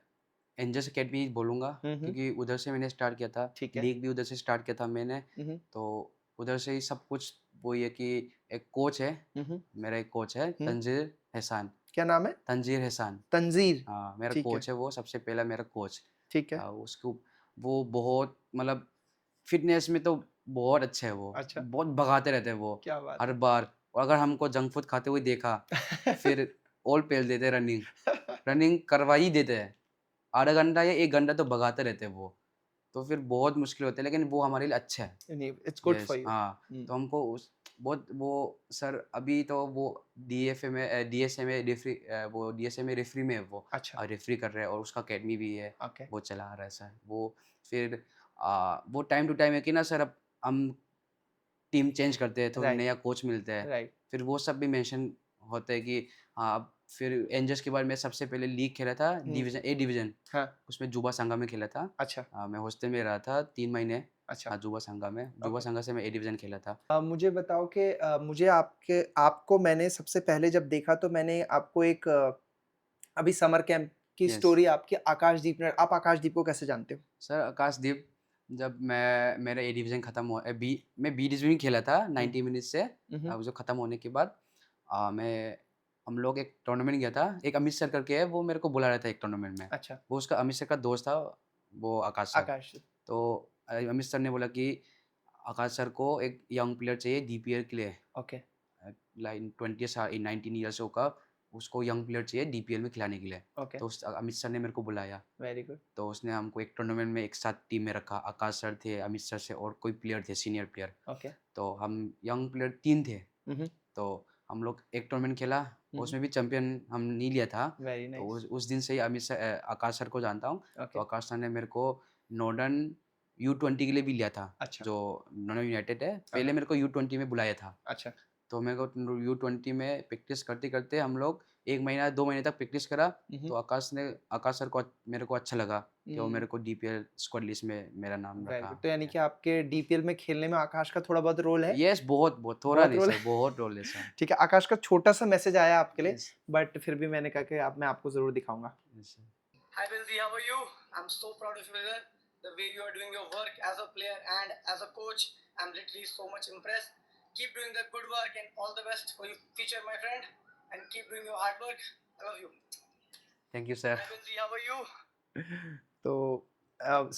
एंजल्स अकेडमी बोलूँगा, हुँ, हुँ। क्योंकि उधर से मैंने स्टार्ट किया था, ठीक है। लीग भी उधर से स्टार्ट किया था मैंने, हुँ, हुँ। तो उधर से ही सब कुछ। वही है कि एक कोच है, हुँ, हुँ। मेरा एक कोच है हुँ। तंजीर एहसान। क्या नाम है? तंजीर एहसान। तंज़ीर। हाँ, मेरा ठीक है, कोच है वो, सबसे पहला मेरा कोच। ठीक है। उसको वो बहुत मतलब फ़िटनेस में तो बहुत अच्छे हैं वो, अच्छा, बहुत भगाते रहते हैं वो, क्या बात हर है। बार। और अगर हमको जंक फूड खाते हुए देखा, फिर और पेल देते हैं रनिंग, रनिंग करवा ही देते हैं। आधा घंटा या 1 घंटा तो भगाते रहते हैं वो। तो फिर बहुत मुश्किल होता है, लेकिन वो हमारे लिए अच्छा है। नहीं, it's good for yes, you. हाँ, हुँ। तो हमको उस बहुत वो सर अभी तो वो डीएफए में डीएसए में वो डीएसए में रेफ़री में है वो, अच्छा, रेफ़री कर रहा है और उसका अकेडमी भी है, ओके। वो चला रहा है सर। वो फिर वो टाइम टू टाइम है कि ना सर, अब हम टीम चेंज करते हैं, तो राइट, नया कोच मिलता है। राइट। फिर वो सब भी मेंशन होता है कि हाँ, अब फिर एंजल्स के बाद मैं सबसे पहले लीग खेला था, हुँ। डिवीज़न ए डिवीज़न, हाँ, उसमें जुबा संगा में खेला था। अच्छा, मैं हॉस्टल में रहा था 3 महीने। अच्छा, हाँ, जुबा संगा में, जुबा ओके। संगा से मैं ए डिवीज़न खेला था। मुझे बताओ कि मुझे आपको मैंने सबसे पहले जब देखा तो मैंने आपको एक अभी समर कैंप की यस। स्टोरी आपकी आकाशदीप ने आप आकाशदीप को कैसे जानते हो? सर आकाशदीप, जब मेरा ए डिवीज़न खत्म हुआ मैं बी डिवीज़न ही खेला था हुँ, 90 मिनट से। हुँ, हुँ, जो खत्म होने के बाद हम लोग एक टूर्नामेंट गया था, एक अमित सर करके है, वो मेरे को बुला रहा था एक टूर्नामेंट में। अच्छा, वो उसका अमित सर का दोस्त था, वो आकाश सर। आकाशदीप, तो अमित सर ने बोला कि आकाश सर को एक यंग प्लेयर चाहिए डीपीएल के लिए। ओके, लाइक 19 ईयर्स होगा, उसको यंग प्लेयर चाहिए डीपीएल में खिलाने के लिए। ओके, तो उस अमित सर ने मेरे को बुलाया। वेरी गुड, तो उसने हमको एक टूर्नामेंट में एक साथ टीम में रखा। आकाश सर थे, अमित सर से और कोई प्लेयर थे, सीनियर प्लेयर। ओके, तो हम यंग प्लेयर 3 थे। हुँ, हुँ, तो हम लोग एक टूर्नामेंट खेला, हुँ, हुँ, उसमें भी चैंपियन हम नहीं लिया था। वेरी तो नाइस, उस दिन से ही आकाश सर को जानता हूँ। तो ओके, आकाश सर ने मेरे को नॉर्डन U20 के लिए भी लिया था, अच्छा, जो नॉर्डन यूनाइटेड है। पहले हाँ, मेरे को U20 में बुलाया था। अच्छा, तो मेरे को U20 में प्रैक्टिस करते-करते हम लोग 1 महीना 2 महीने तक प्रैक्टिस करा। हुँ, तो हुँ, आकाश सर को मेरे को अच्छा लगा कि वो हुँ। मेरे को डीपीएल स्क्वाड लिस्ट में मेरा नाम वेरी रखा। गुड। तो यानी कि आपके डीपीएल में खेलने में आकाश का थोड़ा बहुत रोल है? यस, बहुत बहुत, थोड़ा बहुत नहीं रोल सर, है? बहुत रोल है सर। ठीक है, आकाश का छोटा-सा मैसेज आया आपके लिए, यस, बट फिर भी मैंने कहा कि अब मैं आपको ज़रूर दिखाऊँगा। Yes sir. Hi Benzi, how are you? I'm so proud of you, brother. The way you are doing your work as a player and as a coach, I'm literally so much impressed. Keep doing the good work and all the best for your future, my friend. And keep doing your hard work. I love you. Thank you sir. Hi Benzi, how are you? तो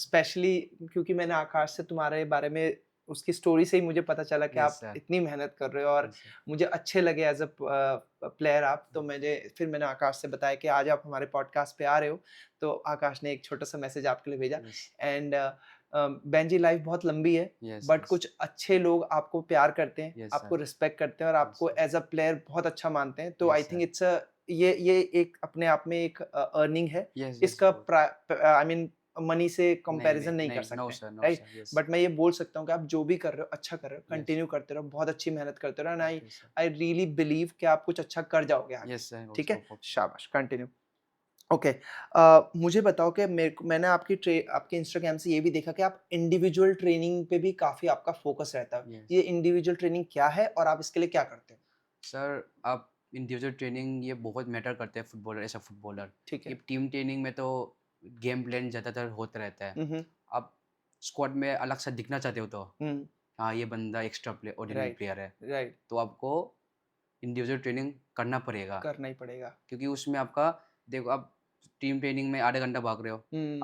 specially क्योंकि मैंने आकाश से तुम्हारे बारे में उसकी story से ही मुझे पता चला कि यस आप सर, इतनी मेहनत कर रहे हो और यस सर। मुझे अच्छे लगे एज अ प्लेयर आप, तो मैंने आकाश से बताया कि आज आप हमारे पॉडकास्ट पे आ रहे हो, तो आकाश ने एक छोटा सा मैसेज आपके लिए भेजा। यस, एंड बेंजी लाइफ बहुत लंबी है, यस, बट यस, कुछ अच्छे लोग आपको प्यार करते हैं, यस आपको सर, रिस्पेक्ट करते हैं और यस आपको सर, एज अ प्लेयर बहुत अच्छा मानते हैं, तो I yes think sir. It's a ये एक अपने आप में एक अर्निंग है। यस, यस, इसका बहुत। आई मीन मनी से नहीं, कंपैरिजन नहीं, नहीं कर नहीं, नो सकते हैं, sir, no right? Sir, yes, but मैं ये बोल सकता हूँ कि आप जो भी कर रहे हो अच्छा कर रहे हो, यस, कंटिन्यू करते रहो, बहुत अच्छी मेहनत करते रहो, and thank you sir. I really believe कि आप कुछ अच्छा कर जाओगे आगे। यस सर, ठीक ऑल्सो है? Hope so. शाबाश, कंटिन्यू। ओके, मुझे बताओ कि मैंने आपके इंस्टाग्राम से ये भी देखा कि आप इंडिविजुअल ट्रेनिंग पे भी काफ़ी आपका फोकस रहता है। यस। ये इंडिविजुअल ट्रेनिंग क्या है और आप इसके लिए क्या करते हो? सर, आप इंडिविजुअल ट्रेनिंग ये बहुत मैटर करते हैं फुटबॉलर, एज़ अ फुटबॉलर। ठीक ये है। टीम ट्रेनिंग में तो गेम प्लान ज़्यादातर होता रहता है। हुँ, हुँ, आप स्क्वाड में अलग से दिखना चाहते हो तो, हुँ, हाँ, ये बंदा एक्स्ट्रा ऑर्डिनरी राइट, प्लेयर है, राइट, तो आपको इंडिविजुअल ट्रेनिंग करना पड़ेगा। करना ही पड़ेगा। क्योंकि उसमें आपका देखो, आप टीम ट्रेनिंग में आधा घंटा भाग रहे हो, हुँ,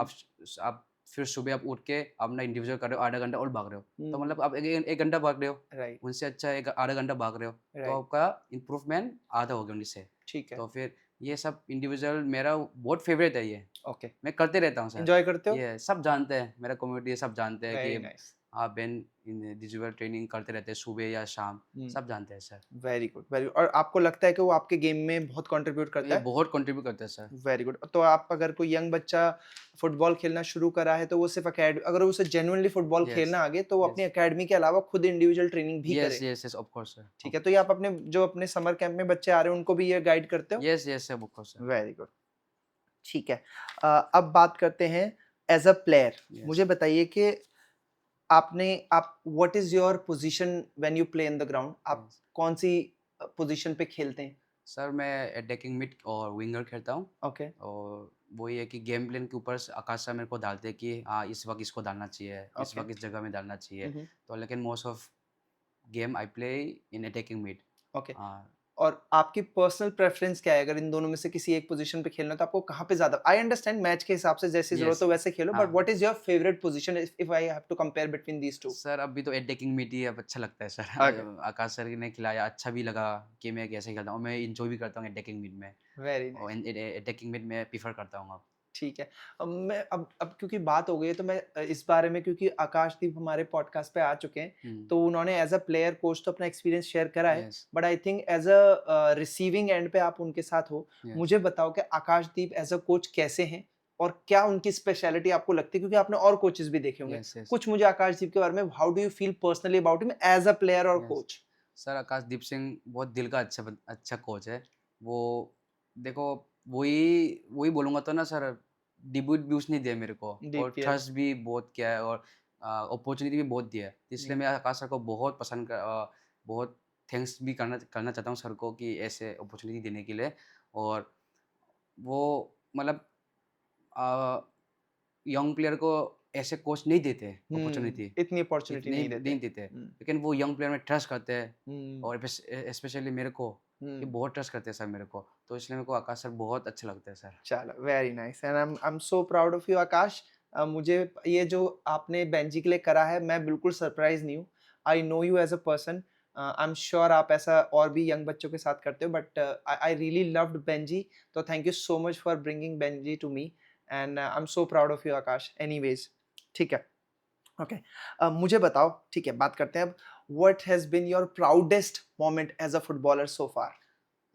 आप फिर सुबह आप उठ के अपना इंडिविजुअल कर रहे हो, आधा घंटा और भाग रहे हो, तो हम्म, मतलब आप एक घंटा भाग रहे हो, राइट उनसे अच्छा एक आधा घंटा भाग रहे हो, तो राइट आपका इम्प्रूवमेंट आधा हो गया उनसे। ठीक है तो फिर ये सब इंडिविजुअल मेरा बहुत फेवरेट है ये, ओके मैं करते रहता हूँ सर। एंजॉय करते हो ये सब जानते हैं, मेरा कम्युनिटी सब जानते हैं वेरी कि नाइस आप बेन इंडिविजुअल ट्रेनिंग करते रहते हैं सुबह या शाम, सब जानते हैं सर। वेरी गुड वेरी और आपको लगता है कि वो आपके गेम में बहुत कंट्रीब्यूट करता ये है बहुत कंट्रीब्यूट करते हैं सर। वेरी गुड तो आप अगर कोई यंग बच्चा फुटबॉल खेलना शुरू करा है तो वो सिर्फ अकेडमी अगर उसे जेन्युइनली फुटबॉल यस, खेलना आ गए तो वो अपनी यस, अकेडमी के अलावा खुद इंडिविजुअल ट्रेनिंग भी यस, करे yes, yes, of course sir, ठीक ऑफ है तो ये कोर्स। आप अपने जो अपने समर कैंप में बच्चे आ रहे हैं उनको भी ये गाइड करते हो yes, yes sir, of course sir. Very good ठीक है अब बात करते हैं एज अ प्लेयर यस, मुझे बताइए कि आप what is your position when you play in the ground आप यस। कौन सी पोजीशन पे खेलते हैं सर मैं अटैकिंग मिड और विंगर खेलता हूँ, ओके और वही है कि गेम प्लान के ऊपर आकाश सर मेरे को डालते हैं कि हाँ इस वक्त इसको डालना चाहिए, इस ओके वक्त इस जगह में डालना चाहिए। तो लेकिन most of game I play in attacking mid. Okay हाँ, और आपकी पर्सनल प्रेफरेंस क्या है अगर इन दोनों में से किसी एक पोजीशन पे खेलना है, तो आपको कहाँ पे ज्यादा आई अंडरस्टैंड मैच के हिसाब से जैसी जरूरत यस, हो वैसे खेलो बट हाँ। What is your favourite position if I have to compare between these two sir अभी तो अटैकिंग मिड ही अब अच्छा लगता है सर। ओके आकाश सर ने खिलाया, अच्छा भी लगा कि मैं कैसे खेलता हूँ, मैं इंजॉय भी करता हूँ अटैकिंग मिड में, वेरी और नाइस अटैकिंग मिड में प्रीफर करता हूँ अब। ठीक है मैं अब क्योंकि बात हो गई है तो मैं इस बारे में क्योंकि आकाशदीप हमारे पॉडकास्ट पे आ चुके हैं हम्म, तो उन्होंने एज अ प्लेयर कोच तो अपना एक्सपीरियंस शेयर करा है yes, but I think as a receiving end पे आप उनके साथ हो यस, मुझे बताओ कि आकाशदीप एज अ कोच कैसे हैं और क्या उनकी स्पेशलिटी आपको लगती है क्योंकि आपने और कोचेस भी देखे होंगे यस, यस, कुछ मुझे आकाशदीप के बारे में how do you feel personally about him as a player और yes. Coach sir Akashdeep Singh बहुत दिल का अच्छा कोच है। वो देखो, वही वही बोलूँगा तो ना सर, डेब्यूट भी उसने दिया मेरे को, और डीपीएल ट्रस्ट भी बहुत किया है, और अपॉर्चुनिटी भी बहुत दिया है। इसलिए मैं आकाश सर को बहुत बहुत थैंक्स भी करना करना चाहता हूँ सर को कि ऐसे अपॉर्चुनिटी देने के लिए। और वो मतलब यंग प्लेयर को ऐसे कोच नहीं देते अपॉर्चुनिटी, इतनी अपॉर्चुनिटी इतने नहीं देते नहीं देते, हम्म लेकिन वो यंग प्लेयर में ट्रस्ट करते हैं, हम्म और स्पेशली मेरे को, ये हम्म बहुत ट्रस्ट करते हैं सर मेरे को, तो इसलिए मेरे को आकाश सर बहुत अच्छे लगते हैं सर। चलो very nice and I am so proud of you Akash मुझे ये जो आपने बेंजी के लिए करा है मैं बिल्कुल सरप्राइज नहीं हूँ I know you as a person I am sure आप ऐसा और भी यंग बच्चों के साथ करते हो but I really loved Benji तो thank you so much for bringing Benji to me and I am so proud of you Akash anyways ठीक है ओके मुझे बताओ ठीक है बात करते हैं अब what has been your proudest moment as a footballer so far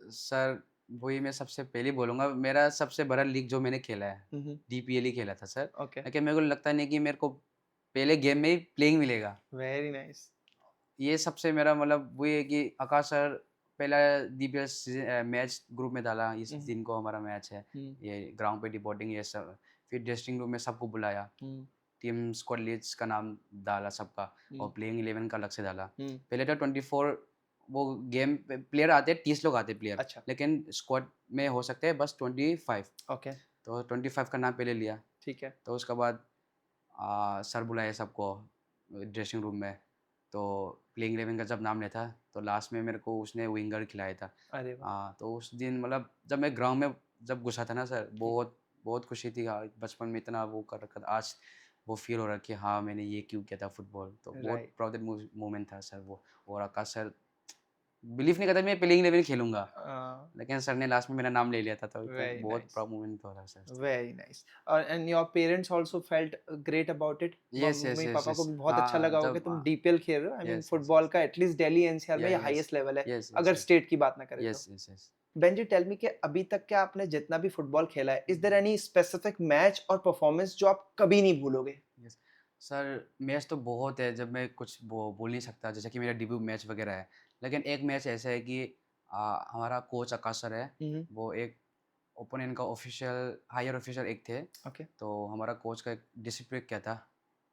sir वही मैं सबसे पहले बोलूँगा, मेरा सबसे बड़ा लीग जो मैंने खेला है, डीपीएल ही खेला था सर, ओके लेकिन मेरे को लगता नहीं कि मेरे को पहले गेम में ही प्लेइंग मिलेगा। वेरी नाइस ये सबसे मेरा मतलब वही है कि आकाश सर पहला डीपीएल मैच ग्रुप में डाला, इस दिन को हमारा मैच है, ये ग्राउंड पे डिबोर्डिंग ये सब, फिर ड्रेसिंग रूम में सबको बुलाया, टीम स्क्वाड लीड्स का नाम डाला सबका, और प्लेइंग 11 का अलग से डाला। पहले तो 24 वो गेम प्लेयर आते हैं, 30 लोग आते हैं प्लेयर, अच्छा लेकिन स्क्वाड में हो सकते हैं बस 25। ओके तो 25 का नाम पहले लिया, ठीक है तो उसके बाद सर बुलाए सबको ड्रेसिंग रूम में, तो प्लेइंग 11 का जब नाम लिया था, तो लास्ट में मेरे को उसने विंगर खिलाया था। अरे वाह तो उस दिन मतलब जब मैं ग्राउंड में जब घुसा था ना सर, बहुत बहुत खुशी थी। बचपन में इतना वो कर रखा था, आज वो फील हो रहा है कि हाँ मैंने ये क्यों किया था फुटबॉल, तो बहुत राइट प्राउड मोमेंट था सर वो। और आकाश सर बिलीव नहीं करता मैं प्लेइंग 11 खेलूंगा, लेकिन सर ने लास्ट में मेरा नाम ले लिया था, तो वेरी बहुत नाइस प्राउड मोमेंट हो रहा sir. Very nice and your parents also felt great about it yes, yes, mummy yes, पापा को यस, भी बहुत अच्छा हाँ लगा होगा कि जब तुम डीपीएल खेल रहे हो I mean yes, yes, football yes, का एटलीस्ट दिल्ली एनसीआर में ये यस, हाईएस्ट लेवल है यस, अगर यस, स्टेट की बात ना करें तो yes, yes, yes. Benji tell me कि अभी तक क्या आपने जितना भी फुटबॉल खेला है is there any specific match और परफॉर्मेंस जो आप कभी नहीं भूलोगे यस सर, मैच तो बहुत है, जब मैं कुछ बोल नहीं सकता, जैसे कि मेरा डेब्यू मैच वगैरह है, लेकिन एक मैच ऐसा है कि हमारा कोच आकाश सर है, वो एक ओपोनेंट का ऑफिशियल हायर ऑफिशियल एक थे, ओके तो हमारा कोच का एक डिसरिस्पेक्ट किया था,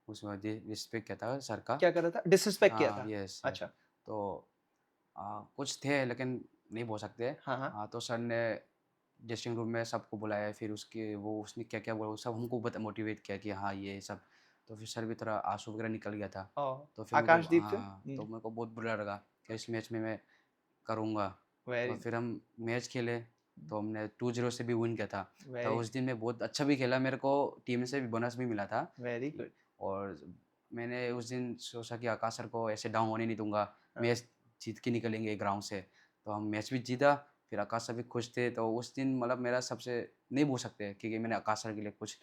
उसमें डिसरिस्पेक्ट किया था सर का। क्या कर रहा था डिसरिस्पेक्ट किया हाँ, था यस, यस। अच्छा तो कुछ थे लेकिन नहीं बोल सकते। हाँ हाँ तो सर ने ड्रेसिंग रूम में सबको बुलाया, फिर उसके वो उसने क्या-क्या बोला, वो सब हमको मोटिवेट किया कि हाँ, ये सब। तो फिर सर भी थोड़ा आँसू वगैरह निकल गया था। ओ तो फिर मेरे को आकाशदीप से तो मेरे को बहुत बुरा लगा कि इस मैच में मैं करूँगा। वेरी तो फिर हम मैच खेले, तो हमने 2-0 से भी विन किया था। तो वेरी उस दिन मैं बहुत अच्छा भी खेला, मेरे को टीम से भी बोनस भी मिला था। Very good. और मैंने उस दिन सोचा कि आकाश सर को ऐसे डाउन होने नहीं दूंगा, हाँ। मैच जीत के निकलेंगे ग्राउंड से। तो हम मैच भी जीता, फिर आकाश सर भी खुश थे। तो उस दिन मतलब मेरा सबसे नहीं भूल सकते, क्योंकि मैंने आकाश सर के लिए कुछ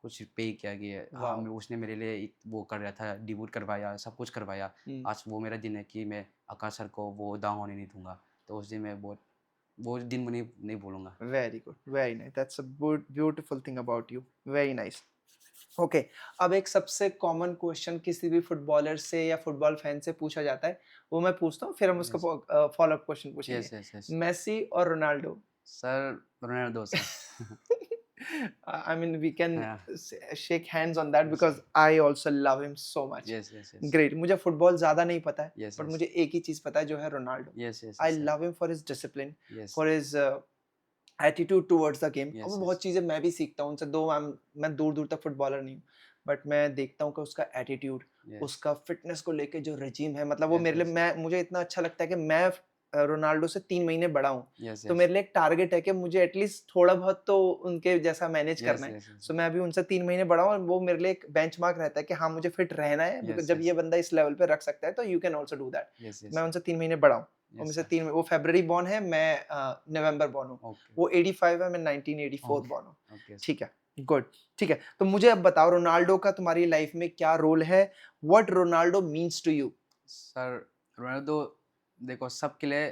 कुछ पे किया कि हाँ, वाओ। उसने मेरे लिए वो कर रहा था, डिबूट करवाया, सब कुछ करवाया। आज वो मेरा दिन है कि मैं आकाश सर को वो डाउन होने नहीं दूंगा। तो उस दिन मैं बहुत, वो दिन मैं नहीं भूलूंगा। Very good, very nice, that's a beautiful thing about you, very nice. Okay, अब एक सबसे कॉमन क्वेश्चन किसी भी फुटबॉलर से या फुटबॉल फैन से पूछा जाता है, वो मैं पूछता हूँ, फिर हम उसका यस फॉलो अप क्वेश्चन पूछेंगे। यस यस यस मेसी और Ronaldo? Sir, Ronaldo sir. I mean, we can हाँ, shake hands on that yes because I also love him so much. Yes yes yes great. मुझे football ज़्यादा नहीं पता है, yes but yes मुझे एक ही चीज़ पता है जो है Ronaldo. Yes yes I sir, love him for his discipline, yes for his attitude towards the game. और यस मैं यस बहुत चीज़ें मैं भी सीखता हूँ उनसे, दो मैं दूर दूर तक फुटबॉलर नहीं हूँ, बट मैं देखता हूँ कि उसका एटीट्यूड, यस उसका फिटनेस को लेके जो रजीम है, मतलब वो यस मेरे लिए, यस मैं मुझे इतना अच्छा लगता है कि मैं रोनाल्डो से 3 महीने बड़ा हूँ। यस तो यस मेरे लिए एक टारगेट है कि मुझे एटलीस्ट थोड़ा बहुत तो उनके जैसा मैनेज यस करना है। यस यस सो मैं अभी उनसे 3 महीने बड़ा हूँ, और वो मेरे लिए एक बेंचमार्क रहता है कि हाँ, मुझे फिट रहना है, बिकॉज यस जब यस ये बंदा इस लेवल पे रख सकता है तो you can also do that. Yes yes मैं उनसे 3 महीने बड़ा हूँ, और यस मुझसे सर, वो फरवरी बॉर्न है, मैं नवंबर बॉर्न हूँ। ओके वो 85 है, मैं 1984 ओके बॉर्न हूँ। Okay sir. ठीक है, गुड। ठीक है, तो मुझे अब बताओ, रोनाल्डो का तुम्हारी लाइफ में क्या रोल है? What Ronaldo means to you? Sir, Ronaldo देखो सबके लिए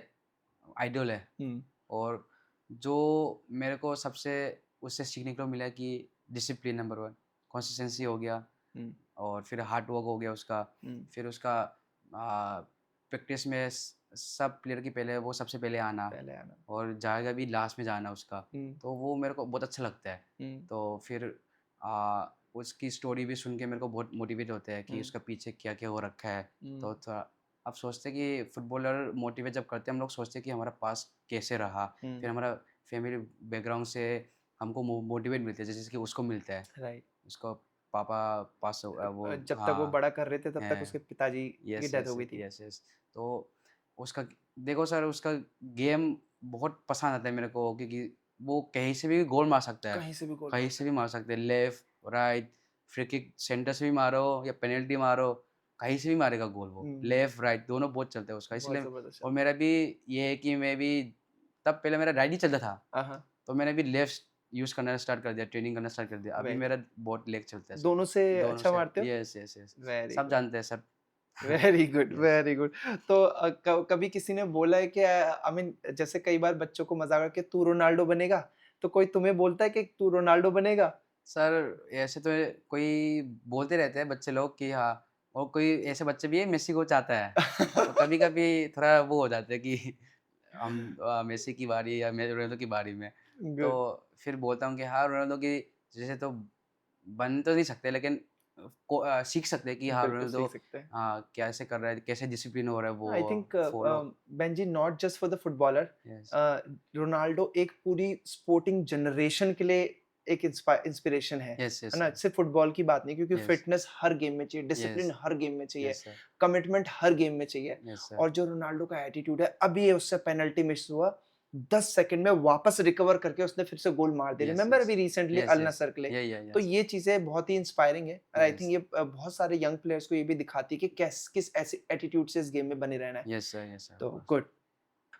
आइडल है। हम्म। और जो मेरे को सबसे उससे सीखने को मिला कि डिसिप्लिन नंबर 1, कंसिस्टेंसी हो गया, हम्म। और फिर हार्ड वर्क हो गया उसका। हम्म। फिर उसका प्रैक्टिस में सब प्लेयर की पहले वो सबसे पहले आना, पहले आना। और जाएगा भी लास्ट में जाना उसका। हम्म। तो वो मेरे को बहुत अच्छा लगता है। हम्म। तो फिर उसकी स्टोरी भी सुन के मेरे को बहुत मोटिवेट होता है कि हम्म। उसका पीछे क्या क्या हो रखा है। हम्म। तो थोड़ा अब सोचते हैं कि फुटबॉलर मोटिवेट जब करते हैं, हम लोग सोचते हैं कि हमारा पास कैसे रहा, हम्म। फिर हमारा फैमिली बैकग्राउंड से हमको मोटिवेट मिलते हैं, जैसे कि उसको मिलता है। राइट। उसका पापा पास वो, जब तक वो हाँ, बड़ा कर रहे थे, तब तक उसके है। पिताजी की यस डेथ यस हो गई थी। Yes yes. तो उसका, देखो सर, उसका गेम बहुत पसंद आता है मेरे को, क्योंकि वो कहीं से भी गोल मार सकता है। कहीं से भी गोल कहीं मार से भी सकता मार सकते हैं, left right, free kick centre से भी मारो या पेनल्टी मारो, कहीं से भी मारेगा गोल वो। है। लेफ्ट राइट दोनों बहुत चलते हैं उसका, बहुत इसलिए। जबरदस्त और चलता मेरा भी ये है कि मैं भी, तब पहले मेरा राइट ही चलता था, है। हाँ, तो मैंने भी लेफ्ट यूज़ करना स्टार्ट कर दिया, ट्रेनिंग करना स्टार्ट कर दिया। अभी वेरी। मेरा बहुत लेग चलता है सर। दोनों से दोनों अच्छा से, मारते हो? Yes yes yes. वेरी सब गुड, जानते हैं sir. Very good, yes. Very good. तो कभी किसी ने बोला है कि आई मीन, जैसे कई बार बच्चों को मजाक करके तू रोनाल्डो बनेगा, तो कोई तुम्हें बोलता है कि तू रोनाल्डो बनेगा? सर, ऐसे तो कोई बोलते रहते हैं बच्चे लोग कि हाँ, और कोई ऐसे बच्चे भी है मेसी को चाहता है। तो कभी-कभी थोड़ा वो हो जाता है कि हम मेसी की बारी या रोनाल्डो की बारी में। तो गुड। फिर बोलता हूँ कि हाँ, रोनाल्डो की जैसे तो बन तो नहीं सकते, लेकिन सीख सकते हैं कि हाँ, बिल्कुल रोनाल्डो सीख सकते हैं। कैसे कर रहा है, कैसे डिसिप्लिन हो रहा है आई वो think follow. Benji, not just for the footballer, yes, Ronaldo एक पूरी स्पोर्टिंग जनरेशन के लिए एक इंस्पिरेशन यस, है यस ना? सर, सिर्फ फुटबॉल की बात नहीं, क्योंकि यस, फिटनेस हर गेम में चाहिए, डिसिप्लिन यस, हर गेम में चाहिए, यस सर, कमिटमेंट हर गेम में चाहिए। यस सर, और जो रोनाल्डो का एटीट्यूड है, अभी ये उससे पेनल्टी मिस हुआ, 10 सेकंड में वापस रिकवर करके उसने फिर से गोल मार दिया। यस, रिमेंबर यस, अभी रिसेंटली यस, अल यस, नसर के लिए। या, तो यस, ये चीजें बहुत ही इंस्पायरिंग है, और आई थिंक यस, ये बहुत सारे यंग प्लेयर्स को ये भी दिखाती है कि किस ऐसे एटीट्यूड से इस गेम में बने रहना है। Yes sir, yes sir, of तो कोर्स। गुड।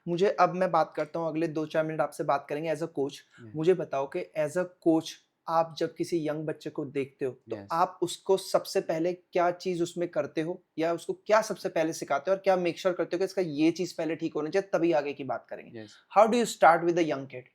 मुझे अब मैं बात करता हूँ, अगले 2-4 मिनट आपसे बात करेंगे एज़ अ कोच। Yeah, मुझे बताओ कि एज़ अ कोच, आप जब किसी यंग बच्चे को देखते हो, तो yes, आप उसको सबसे पहले क्या चीज़ उसमें करते हो? या उसको क्या सबसे पहले सिखाते हो, और क्या मेक श्योर करते हो कि इसका ये चीज़ पहले ठीक होनी चाहिए, तभी आगे की बात करेंगे? yes. How do you start with a young kid?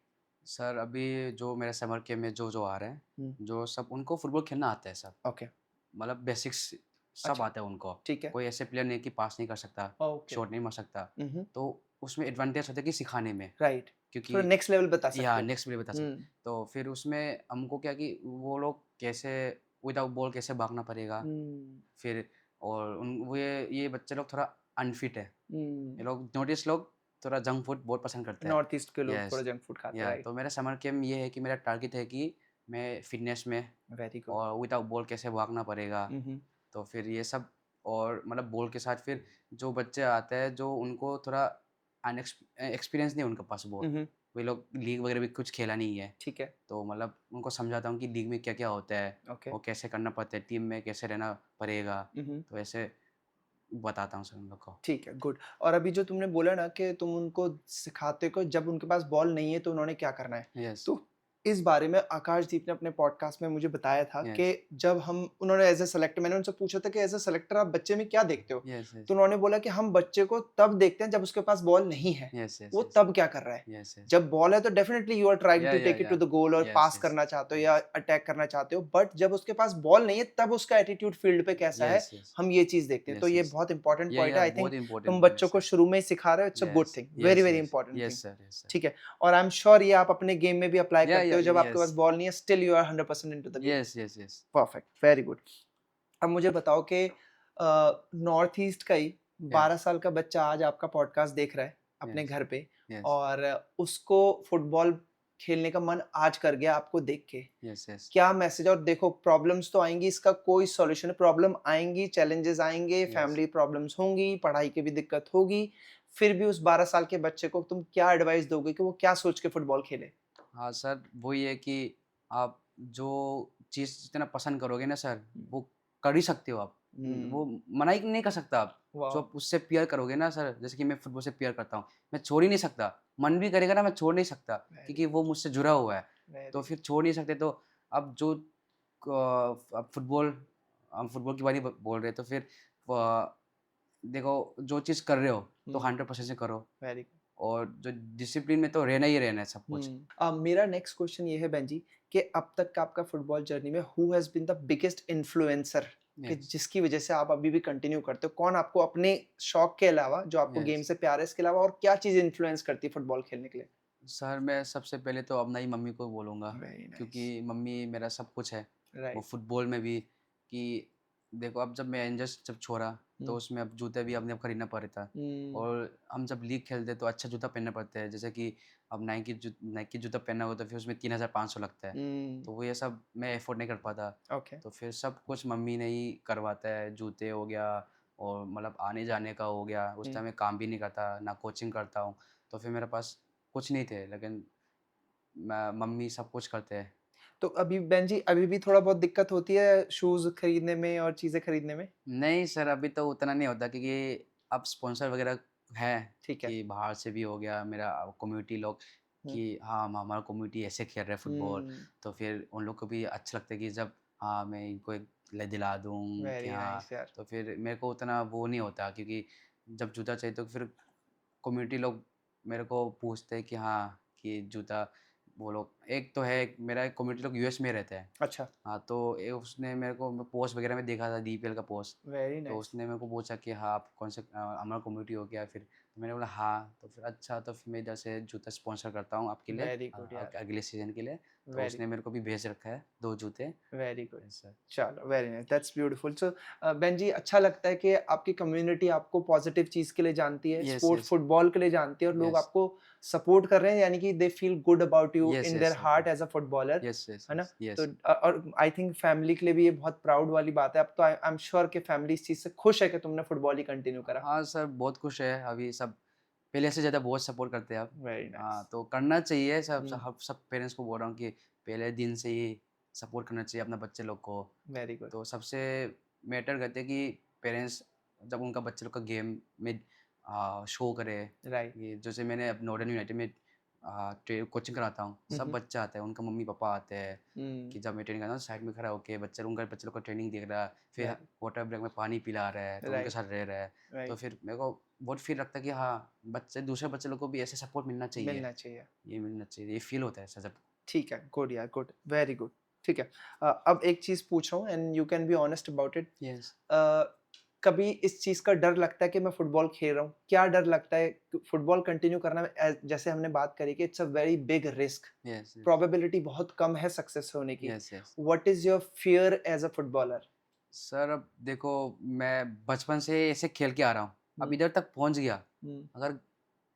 Sir, अभी जो मेरे समर कैंप में जो आ रहे हैं, हुँ, जो सब उनको फुटबॉल खेलना आता है सब। ओके, मतलब बेसिक्स सब अच्छा, आता है उनको। ठीक है, कोई ऐसे प्लेयर नहीं है कि पास नहीं कर सकता, ओके, शॉट नहीं मार सकता। उहुँ, तो उसमें एडवांटेज होता है कि सिखाने में, राइट। क्योंकि थोड़ा नेक्स्ट लेवल बता सकते या हो। नेक्स्ट प्लेयर बता सकते। हुँ, तो फिर उसमें हमको क्या कि वो लोग कैसे विदाउट बॉल कैसे भागना पड़ेगा। हुँ, फिर और वो ये बच्चे लोग थोड़ा अनफिट है। ये हुँ। लोग नॉर्थ लोग थोड़ा जंक फूड बहुत पसंद करते हैं। नॉर्थ ईस्ट के लोग थोड़ा यस, जंक फूड खाते हैं, या राइट? तो मेरा समर कैंप ये है कि मेरा टारगेट है कि मैं फ़िटनेस में वेरी गुड। और विदाउट बॉल कैसे भागना पड़ेगा। उहुँ, तो फिर ये सब, और मतलब बॉल के साथ फिर जो बच्चे आते हैं जो उनको थोड़ा एक्सपीरियंस नहीं है उनके पास बहुत, उहुँ, वे लोग लीग वगैरह भी कुछ खेला नहीं है, ठीक है, तो मतलब उनको समझाता हूँ कि लीग में क्या-क्या होता है ओके। और कैसे करना पड़ता है, टीम में कैसे रहना पड़ेगा, हुँ। तो ऐसे बताता हूँ सर उन लोग को। ठीक है, गुड। और अभी जो तुमने बोला ना कि तुम उनको सिखाते हो जब उनके पास बॉल नहीं है तो उन्होंने क्या करना है। यस, तो इस बारे में आकाशदीप ने अपने पॉडकास्ट में मुझे बताया था कि यस, जब हम उन्होंने एज़ अ सेलेक्टर मैंने उनसे पूछा था कि एज़ अ सेलेक्टर आप बच्चे में क्या देखते हो? यस, यस, तो उन्होंने बोला कि हम बच्चे को तब देखते हैं जब उसके पास बॉल नहीं है। यस, यस, वो यस, तब क्या कर रहा है? यस, यस, जब बॉल है तो definitely you are trying to take it या, टू द गोल और यस, पास यस, करना चाहते हो या यस, अटैक करना चाहते हो। बट जब उसके पास बॉल नहीं है तब उसका एटीट्यूड फील्ड पे कैसा है, यस, यस, हम ये चीज़ देखते हैं। तो यस, ये यस, बहुत इंपॉर्टेंट पॉइंट या है। आई थिंक बहुत इम्पोर्टेंट तुम पॉइंट है बच्चों को सर। शुरू में ही सिखा रहे हो, it's a good yes, thing, very yes, very yes, important thing. Yes sir, yes sir. ठीक है। और आई एम श्योर ये आप अपने गेम में भी अप्लाई करते या, हो जब आपके पास यस, बॉल नहीं है, still you are 100% into the game. Yes, yes, yes, perfect, very good. अब मुझे बताओ कि नॉर्थ ईस्ट का ही यस, 12 साल का बच्चा आज आपका पॉडकास्ट देख रहा है अपने यस, घर पे यस, और उसको फुटबॉल खेलने का मन आज कर गया आपको देख के। यस, यस, क्या मैसेज, और देखो प्रॉब्लम्स तो आएँगी, इसका कोई सॉल्यूशन है, प्रॉब्लम आएँगी, चैलेंजेस आएँगे, यस। फैमिली प्रॉब्लम्स होंगी, पढ़ाई की भी दिक्कत होगी, फिर भी उस 12 साल के बच्चे को तुम क्या एडवाइस दोगे कि वो क्या सोच के फुटबॉल खेले? हाँ सर, वही है कि आप जो चीज़ जितना पसंद करोगे ना सर, हुँ, वो कर ही सकते हो आप। हुँ, वो मना ही नहीं कर सकता आप। जो वाओ! आप उससे प्यार करोगे ना सर, जैसे कि मैं फुटबॉल से प्यार करता हूँ, मैं छोड़ ही नहीं सकता। मन भी करेगा ना, मैं छोड़ नहीं सकता वेरी क्योंकि वो मुझसे जुड़ा हुआ है। वेरी तो गुड। फिर छोड़ नहीं सकते, तो अब जो अब फुटबॉल हम फुटबॉल के बारे में बोल रहे हैं, तो फिर देखो जो चीज़ कर रहे हो, तो हुँ, 100% से करो वेरी गुड। और जो डिसिप्लिन में तो रहना ही रहना है सब कुछ। मेरा नेक्स्ट क्वेश्चन ये है बेंजी कि अब तक का आपका फुटबॉल जर्नी में who has been the biggest influencer कि यस, जिसकी वजह से आप अभी भी कंटिन्यू करते हो? कौन आपको अपने शौक के अलावा जो आपको गेम यस। से प्यार है इसके अलावा और क्या चीज़ इन्फ्लुएंस करती है फुटबॉल खेलने के लिए? सर, मैं सबसे पहले तो अपना ही मम्मी को बोलूँगा वेरी नाइस, क्योंकि मम्मी मेरा सब कुछ है। वो राइट। फुटबॉल में भी कि देखो अब जब मैं एंजस जब छोड़ा तो हुँ, उसमें अब जूते भी अपने आप खरीदना पड़ता हुँ, और हम जब लीग खेलते तो अच्छा जूता पहनना पड़ता है। जैसे कि अब नाइकी जूता पहनना हो तो फिर उसमें 3500 लगता है। हुँ, तो वो ये सब मैं अफ़ोर्ड नहीं कर पाता। ओके, तो फिर सब कुछ मम्मी ने ही करवाता है, जूते हो गया और मतलब आने-जाने का हो गया। उस हुँ। टाइम मैं काम भी नहीं करता, ना कोचिंग करता हूँ। तो फिर मेरे पास कुछ नहीं थे लेकिन मम्मी सब कुछ करते हैं। तो अभी बेंजी अभी भी थोड़ा बहुत दिक्कत होती है शूज़ खरीदने में और चीज़ें खरीदने में? नहीं सर, अभी तो उतना नहीं होता क्योंकि अब स्पॉन्सर वगैरह है ठीक है। कि बाहर से भी हो गया मेरा कम्युनिटी लोग हुँ, कि हाँ, हमारा कम्युनिटी ऐसे खेल रहा है फुटबॉल। हुँ, तो फिर उन लोग को भी अच्छा लगता है कि जब हाँ, मैं इनको एक दिला दूँ कि वेरी हाँ, नाइस यार। तो फिर मेरे को उतना वो नहीं होता क्योंकि जब जूता चाहिए तो फिर कम्युनिटी लोग मेरे को पूछते हैं कि हाँ, कि जूता वो लोग एक तो है मेरा एक कम्युनिटी लोग यूएस में रहते हैं। अच्छा, हाँ, तो ये उसने मेरे को पोस्ट वगैरह में देखा था डीपीएल का पोस्ट, वेरी तो नाइस, उसने मेरे को पूछा कि हाँ, आप कौन से हमारा कम्युनिटी हो क्या फिर? तो मैंने बोला हाँ, तो फिर अच्छा तो फिर मैं इधर से जूता स्पॉन्सर करता हूँ आपके लिए वेरी गुड यार, अगले सीज़न के लिए। तो वेरी उसने मेरे को भी भेज रखा है 2 जूते। Very good. Yes sir. चलो very nice, that's beautiful. So Benji अच्छा लगता है कि आपकी कम्युनिटी आपको पॉजिटिव चीज़ के लिए जानती है, यस, स्पोर्ट यस। फुटबॉल के लिए जानती है और लोग यस। आपको सपोर्ट कर रहे हैं यानी कि they feel good about you yes, in yes there sir. Heart as a footballer, yes, yes, है ना? यस, तो यस। और आई थिंक फैमिली के लिए भी ये बहुत प्राउड वाली बात है। अब तो आई एम श्योर कि फैमिली इस चीज़ से खुश है कि तुमने फुटबॉल ही कंटिन्यू करा। हाँ सर, बहुत खुश है अभी सब पहले से ज़्यादा बहुत सपोर्ट करते हैं अब। Very nice. हाँ, तो करना चाहिए हुँ, सब पेरेंट्स को बोल रहा हूँ कि पहले दिन से ही सपोर्ट करना चाहिए अपने बच्चे लोग को। वेरी गुड, तो सबसे मैटर करते हैं कि पेरेंट्स जब उनका बच्चे लोग का गेम में शो करे। राइट। ये जैसे मैंने अब नॉर्डर्न यूनाइटेड में कोचिंग कराता हूँ, हुँ, सब हुँ, बच्चे आते हैं, उनका मम्मी-पापा आते हैं हुँ, कि जब मैं ट्रेनिंग करता हूँ साइड में खड़ा होके उनका बच्चे लोग को ट्रेनिंग देख रहा है, फिर वेरी वाटर ब्रेक में पानी पिला रहा है, तो उनके राइट, साथ रह रहा है। तो राइट, फिर मेरे को बहुत फ़ील लगता है कि हाँ, दूसरे बच्चे लोग को भी ऐसे सपोर्ट मिलना चाहिए। मिलना चाहिए। ये मिलना चाहिए, ये फ़ील होता है ऐसा जब ठीक है, गुड यार, गुड, वेरी गुड। ठीक है। अब एक चीज़ पूछ रहा हूँ and you can be honest about it. Yes, कभी इस चीज़ का डर लगता है कि मैं फुटबॉल खेल रहा हूँ? क्या डर लगता है कि फुटबॉल कंटिन्यू करना में जैसे हमने बात करी कि it's a very big risk, yes, yes, probability बहुत कम है सक्सेस होने की। Yes, yes. What is your fear as a footballer? Sir अब देखो मैं बचपन से ऐसे खेल के आ रहा हूँ, अब हुँ, इधर तक पहुँच गया। हुँ, अगर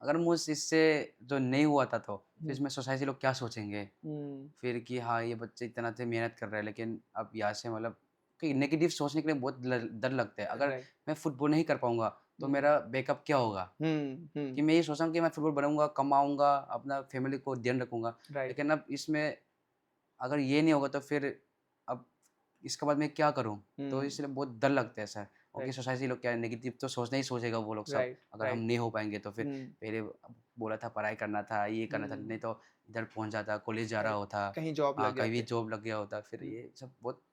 अगर मुझ इससे जो नहीं हुआ था तो फिर हुँ, इसमें सोसाइटी लोग क्या सोचेंगे? हुँ, फिर कि हाँ, ये बच्चे इतना तो मेहनत कर रहा है लेकिन अब यहाँ से मतलब कि नेगेटिव सोचने के लिए बहुत डर लगता है। अगर राइट, मैं फुटबॉल नहीं कर पाऊँगा तो मेरा बैकअप क्या होगा? कि मैं ये सोचा हूँ कि मैं फुटबॉल बनाऊँगा, कमाऊँगा, अपना फैमिली को ध्यान रखूँगा। राइट, लेकिन अब इसमें अगर ये नहीं होगा तो फिर अब इसके बाद मैं क्या करूँ? तो इसलिए बहुत डर लगता है सर। क्योंकि राइट, सोसाइटी लोग क्या है नेगेटिव तो सोचना ही सोचेगा वो लोग सब। राइट, अगर हम राइट, नहीं हो पाएँगे तो फिर पहले बोला था पढ़ाई करना था, ये करना था, नहीं तो इधर पहुँच जाता, कॉलेज जा रहा राइट, होता। कहीं जॉब हाँ, लग कहीं भी जाते। जॉब लग गया होता। फिर ये सब बहुत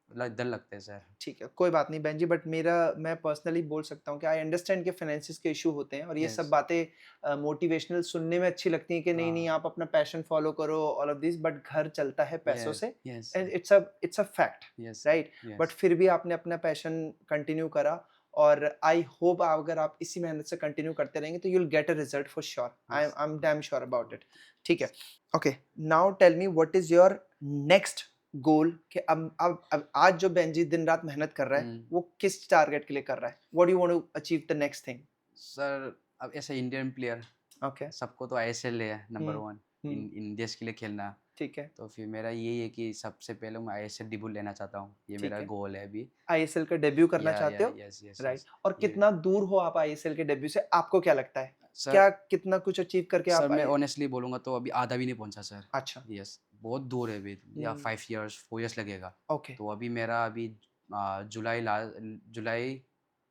डर लगता है सर। ठीक है, कोई बात नहीं बहन जी, बट मैं पर्सनली बोल सकता हूँ कि आई अंडरस्टैंड कि फाइनेंसेस के इश्यू होते हैं और ये सब यस। बातें मोटिवेशनल सुनने में अच्छी लगती हैं कि नहीं नहीं हाँ। आप अपना पैशन फॉलो करो ऑल ऑफ दिस, बट घर चलता है पैसों यस, से yes and sir. It's a fact, yes sir. Right? But yes. फिर भी आपने अपना पैशन कंटिन्यू करा और आई होप अगर आप इसी मेहनत से कंटिन्यू करते रहेंगे तो you will get a result for sure. Yes. I am damn sure about it. ठीक है, okay, now tell me what is your next goal कि अब आज जो बेंजी दिन रात मेहनत कर रहा है हुँ। वो किस टारगेट के लिए कर रहा है? What do you want to achieve the next thing? Sir अब ऐसे इंडियन प्लेयर ओके। सबको तो आईएसएल है नंबर हम्म। 1 हम्म। इन देश के लिए खेलना। ठीक है। तो फिर मेरा यही है कि सबसे पहले मैं आईएसएल डेब्यू लेना चाहता हूँ। ये ठीक मेरा है, गोल है अभी। आईएसएल का डेब्यू करना या चाहते हो? Yes, yes, right, yes. और ये कितना दूर हो आप आईएसएल के डेब्यू से? आपको क्या लगता है सर क्या कितना कुछ अचीव करके सर आप मैं आए? ऑनेस्टली बोलूँगा तो अभी आधा भी नहीं पहुँचा सर। अच्छा। यस, बहुत दूर है अभी या हम्म। 5 इयर्स 4 इयर्स लगेगा। ओके। तो अभी मेरा अभी जुलाई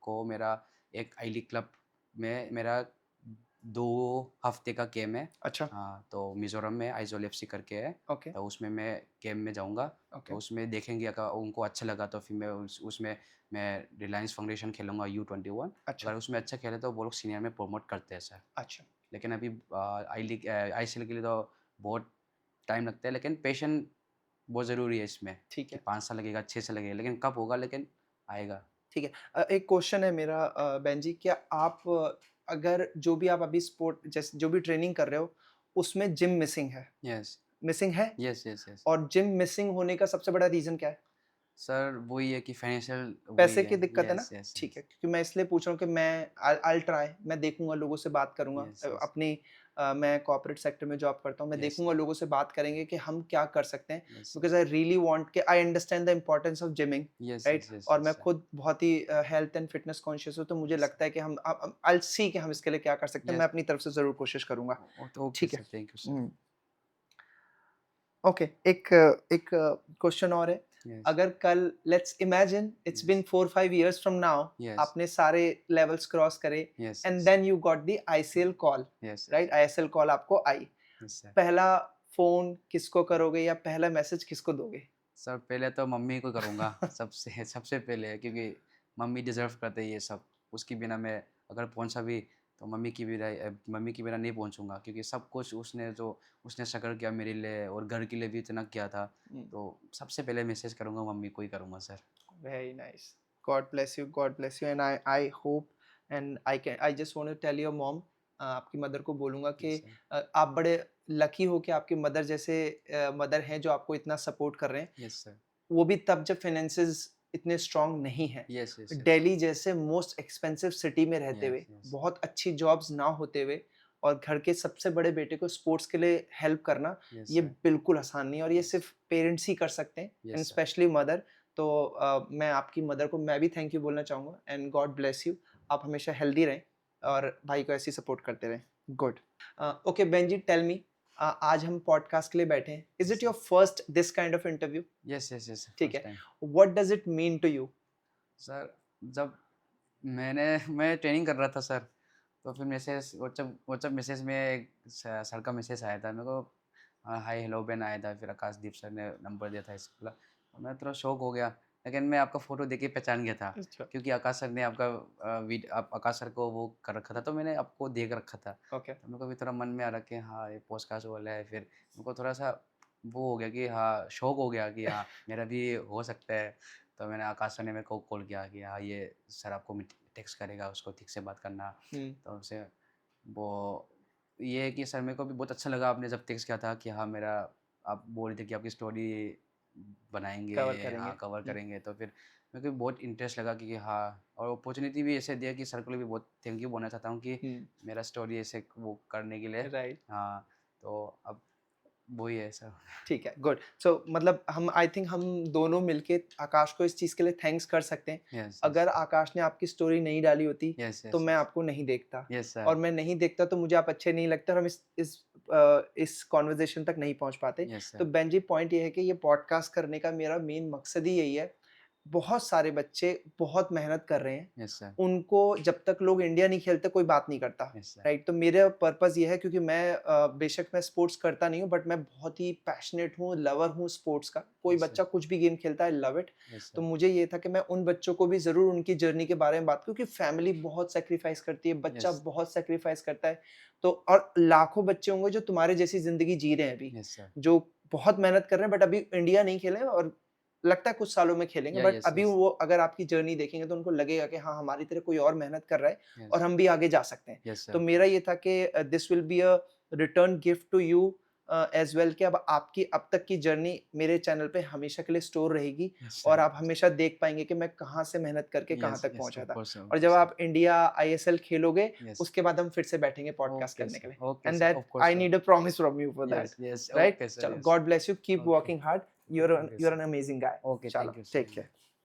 को मेरा एक आई लीग क्लब में मेरा 2 हफ्ते का कैम्प है। अच्छा। हाँ, तो मिज़ोरम में आइज़ोल एफसी करके है। ओके। तो उसमें मैं कैम्प में जाऊँगा। ओके। तो उसमें देखेंगे अगर उनको अच्छा लगा तो फिर मैं उसमें मैं रिलायंस फाउंडेशन खेलूँगा U21। अच्छा। अगर उसमें अच्छा खेले तो वो लोग सीनियर में प्रमोट करते हैं सर। अच्छा। लेकिन अभी आईसीएल के लिए तो बहुत टाइम लगता है, लेकिन पेशेंस बहुत ज़रूरी है इसमें ठीक कि है। 5 साल लगेगा, 6 साल लगेगा, लेकिन कब होगा, लेकिन आएगा। ठीक है। एक क्वेश्चन है मेरा बेन जी, क्या आप अगर जो भी आप अभी स्पोर्ट जैसे जो भी ट्रेनिंग कर रहे हो उसमें जिम मिसिंग है? यस, मिसिंग है? Yes, yes, yes. और जिम मिसिंग होने का सबसे बड़ा रीज़न क्या है? सर वही है कि फाइनेंशियल वही पैसे है। की दिक्कत है ना? यस, यस, ठीक है, यस। क्योंकि मैं इसलिए पूछ रहा हूँ कि मैं आई विल ट्राई, मैं देखूँगा, लोगों से बात करूँगा। Yes, yes. अपनी मैं कॉर्पोरेट सेक्टर में जॉब करता हूँ, मैं यस देखूँगा, सर। लोगों से बात करेंगे कि हम क्या कर सकते हैं, yes sir. Because I really want कि I understand the importance of gymming, yes, right? Yes, yes, और यस मैं सर। खुद बहुत ही हेल्थ एंड फिटनेस कॉन्शियस हूँ, तो मुझे यस सर। लगता है कि हम आई विल सी कि हम इसके लिए क्या कर सकते हैं। मैं यस। अपनी तरफ से ज़रूर कोशिश करूँगा। तो ओके ठीक है। Sir, thank you sir. हुँ। ओके, एक एक क्वेश्चन और है। यस, अगर कल let's imagine it's been yes, 4-5 years from now, yes, आपने सारे लेवल्स क्रॉस करे yes, and yes, then you got the ICL call, yes, yes, right? ISL call आपको आई। Yes sir. पहला फ़ोन किसको करोगे या पहला मैसेज किसको दोगे? सर पहले तो मम्मी को करूँगा सबसे सबसे पहले, क्योंकि मम्मी डिज़र्व करते हैं ये सब। उसके बिना मैं अगर पहुँचा भी तो मम्मी के बिना नहीं पहुँचूँगा, क्योंकि सब कुछ उसने स्ट्रगल किया मेरे लिए और घर के लिए भी इतना किया था। हुँ, तो सबसे पहले मैसेज करूँगा मम्मी को ही करूँगा sir. Very nice. God bless you and I hope and I just want to tell your mom, आपकी मदर को बोलूँगा कि यस सर। आप बड़े लकी हो कि आपकी मदर जैसे मदर हैं जो आपको इतना सपोर्ट कर रहे हैं। Yes sir. वो भी तब जब फाइनेंसेस इतने स्ट्रॉन्ग नहीं हैं। Yes, yes, yes. दिल्ली जैसे मोस्ट एक्सपेंसिव सिटी में रहते यस, हुए, यस। बहुत अच्छी जॉब्स ना होते हुए और घर के सबसे बड़े बेटे को स्पोर्ट्स के लिए हेल्प करना, यस ये सर। बिल्कुल आसान नहीं है और ये यस, सिर्फ पेरेंट्स ही कर सकते हैं and yes sir. Specially mother. तो मैं आपकी मदर को मैं भी थैंक यू बोलना चाहूँगा एंड गॉड ब्लेस यू। आप हमेशा हेल्दी रहें और भाई को ऐसे ही सपोर्ट करते रहें। Good. Okay Benji, tell me, आज हम पॉडकास्ट के लिए बैठे हैं। Is yes it sir. Your first this kind of interview? Yes, yes, yes, ठीक फर्स्ट है। Time. What does it mean to you? Sir जब मैं ट्रेनिंग कर रहा था सर, तो फिर व्हाट्सएप मैसेज में एक सर का मैसेज आया था मेरे को। हाय हेलो बेन आया था, फिर आकाशदीप सर ने नंबर दिया था इसका। तो मैं थोड़ा शॉक हो गया, लेकिन मैं आपका फ़ोटो देख के पहचान गया था, अच्छा। क्योंकि आकाश सर ने आकाश सर को वो कर रखा था, तो मैंने आपको देख रखा था। ओके। तो मेरे को भी थोड़ा मन में आ रहा कि हाँ ये पॉडकास्ट वाला है। फिर मेरे को थोड़ा सा वो हो गया कि हाँ शौक हो गया कि हाँ मेरा भी हो सकता है। तो मैंने आकाश सर ने मेरे को कॉल किया कि हाँ ये सर आपको टेक्स्ट करेगा, उसको ठीक से बात करना। हुँ। तो उनसे वो ये है कि सर मेरे को भी बहुत अच्छा लगा आपने जब टेक्स्ट किया था कि हाँ मेरा आप बोल रहे थे कि आपकी स्टोरी कवर बनाएंगे, करेंगे। हाँ कवर हुँ। करेंगे। तो फिर मेरे को भी बहुत इंटरेस्ट लगा कि हाँ, और अपॉर्चुनिटी भी ऐसे दिया कि सर को भी बहुत थैंक यू बोलना चाहता हूँ कि हुँ। मेरा स्टोरी ऐसे वो करने के लिए। राइट। हाँ, तो अब वही है सर। ठीक है, गुड। सो मतलब हम आई थिंक हम दोनों मिलके आकाश को इस चीज़ के लिए थैंक्स कर सकते हैं। यस, अगर आकाश ने आपकी स्टोरी नहीं डाली होती यस, तो यस, मैं यस, आपको नहीं देखता, यस और सर, मैं नहीं देखता तो मुझे आप अच्छे नहीं लगते, और हम इस कॉन्वर्सेशन तक नहीं पहुंच पाते। यस तो सर, बेंजी, पॉइंट ये है कि ये पॉडकास्ट करने का मेरा मेन मकसद ही यही है। बहुत सारे बच्चे बहुत मेहनत कर रहे हैं, यस सर, उनको जब तक लोग इंडिया नहीं खेलते कोई बात नहीं करता, यस सर, राइट? तो मेरा पर्पज़ ये है, क्योंकि मैं बेशक मैं स्पोर्ट्स करता नहीं हूँ, बट मैं बहुत ही पैशनेट हूँ, लवर हूँ स्पोर्ट्स का। कोई यस सर, बच्चा कुछ भी गेम खेलता है, आई लव इट। यस तो सर, मुझे ये था कि मैं उन बच्चों को भी ज़रूर उनकी जर्नी के बारे में बात करूँ, क्योंकि फैमिली बहुत सैक्रिफाइस करती है, बच्चा यस, बहुत सैक्रिफाइस करता है। तो और लाखों बच्चे होंगे जो तुम्हारे जैसी ज़िंदगी जी रहे हैं अभी, यस सर, जो बहुत मेहनत कर रहे हैं, बट अभी इंडिया नहीं खेले और लगता है कुछ सालों में खेलेंगे, बट यस, अभी यस, वो अगर आपकी जर्नी देखेंगे तो उनको लगेगा कि हाँ, हमारी तरह कोई और मेहनत कर रहा है और यस, हम भी आगे जा सकते हैं। यस सर, तो ऑफ मेरा कोर्स, ये था कि this will be a return gift to you as well, कि अब आपकी अब तक की जर्नी मेरे चैनल पे हमेशा के लिए स्टोर रहेगी, यस और सर, आप हमेशा देख पाएँगे कि मैं कहाँ से मेहनत करके कहाँ यस, तक यस, पहुँचा ऑफ था। कोर्स सर, ऑफ और जब कोर्स सर, आप इंडिया आईएसएल खेलोगे, यस, उसके बाद हम फिर से बैठेंगे पॉडकास्ट करने के लिए। Okay and sir, that of course I sir, need a promise from you for that, yes, yes, right? Okay sir, चलो, yes, God bless you, keep okay, working hard, okay you are sir, an amazing guy. Okay, चलो, thank you so take much. Care.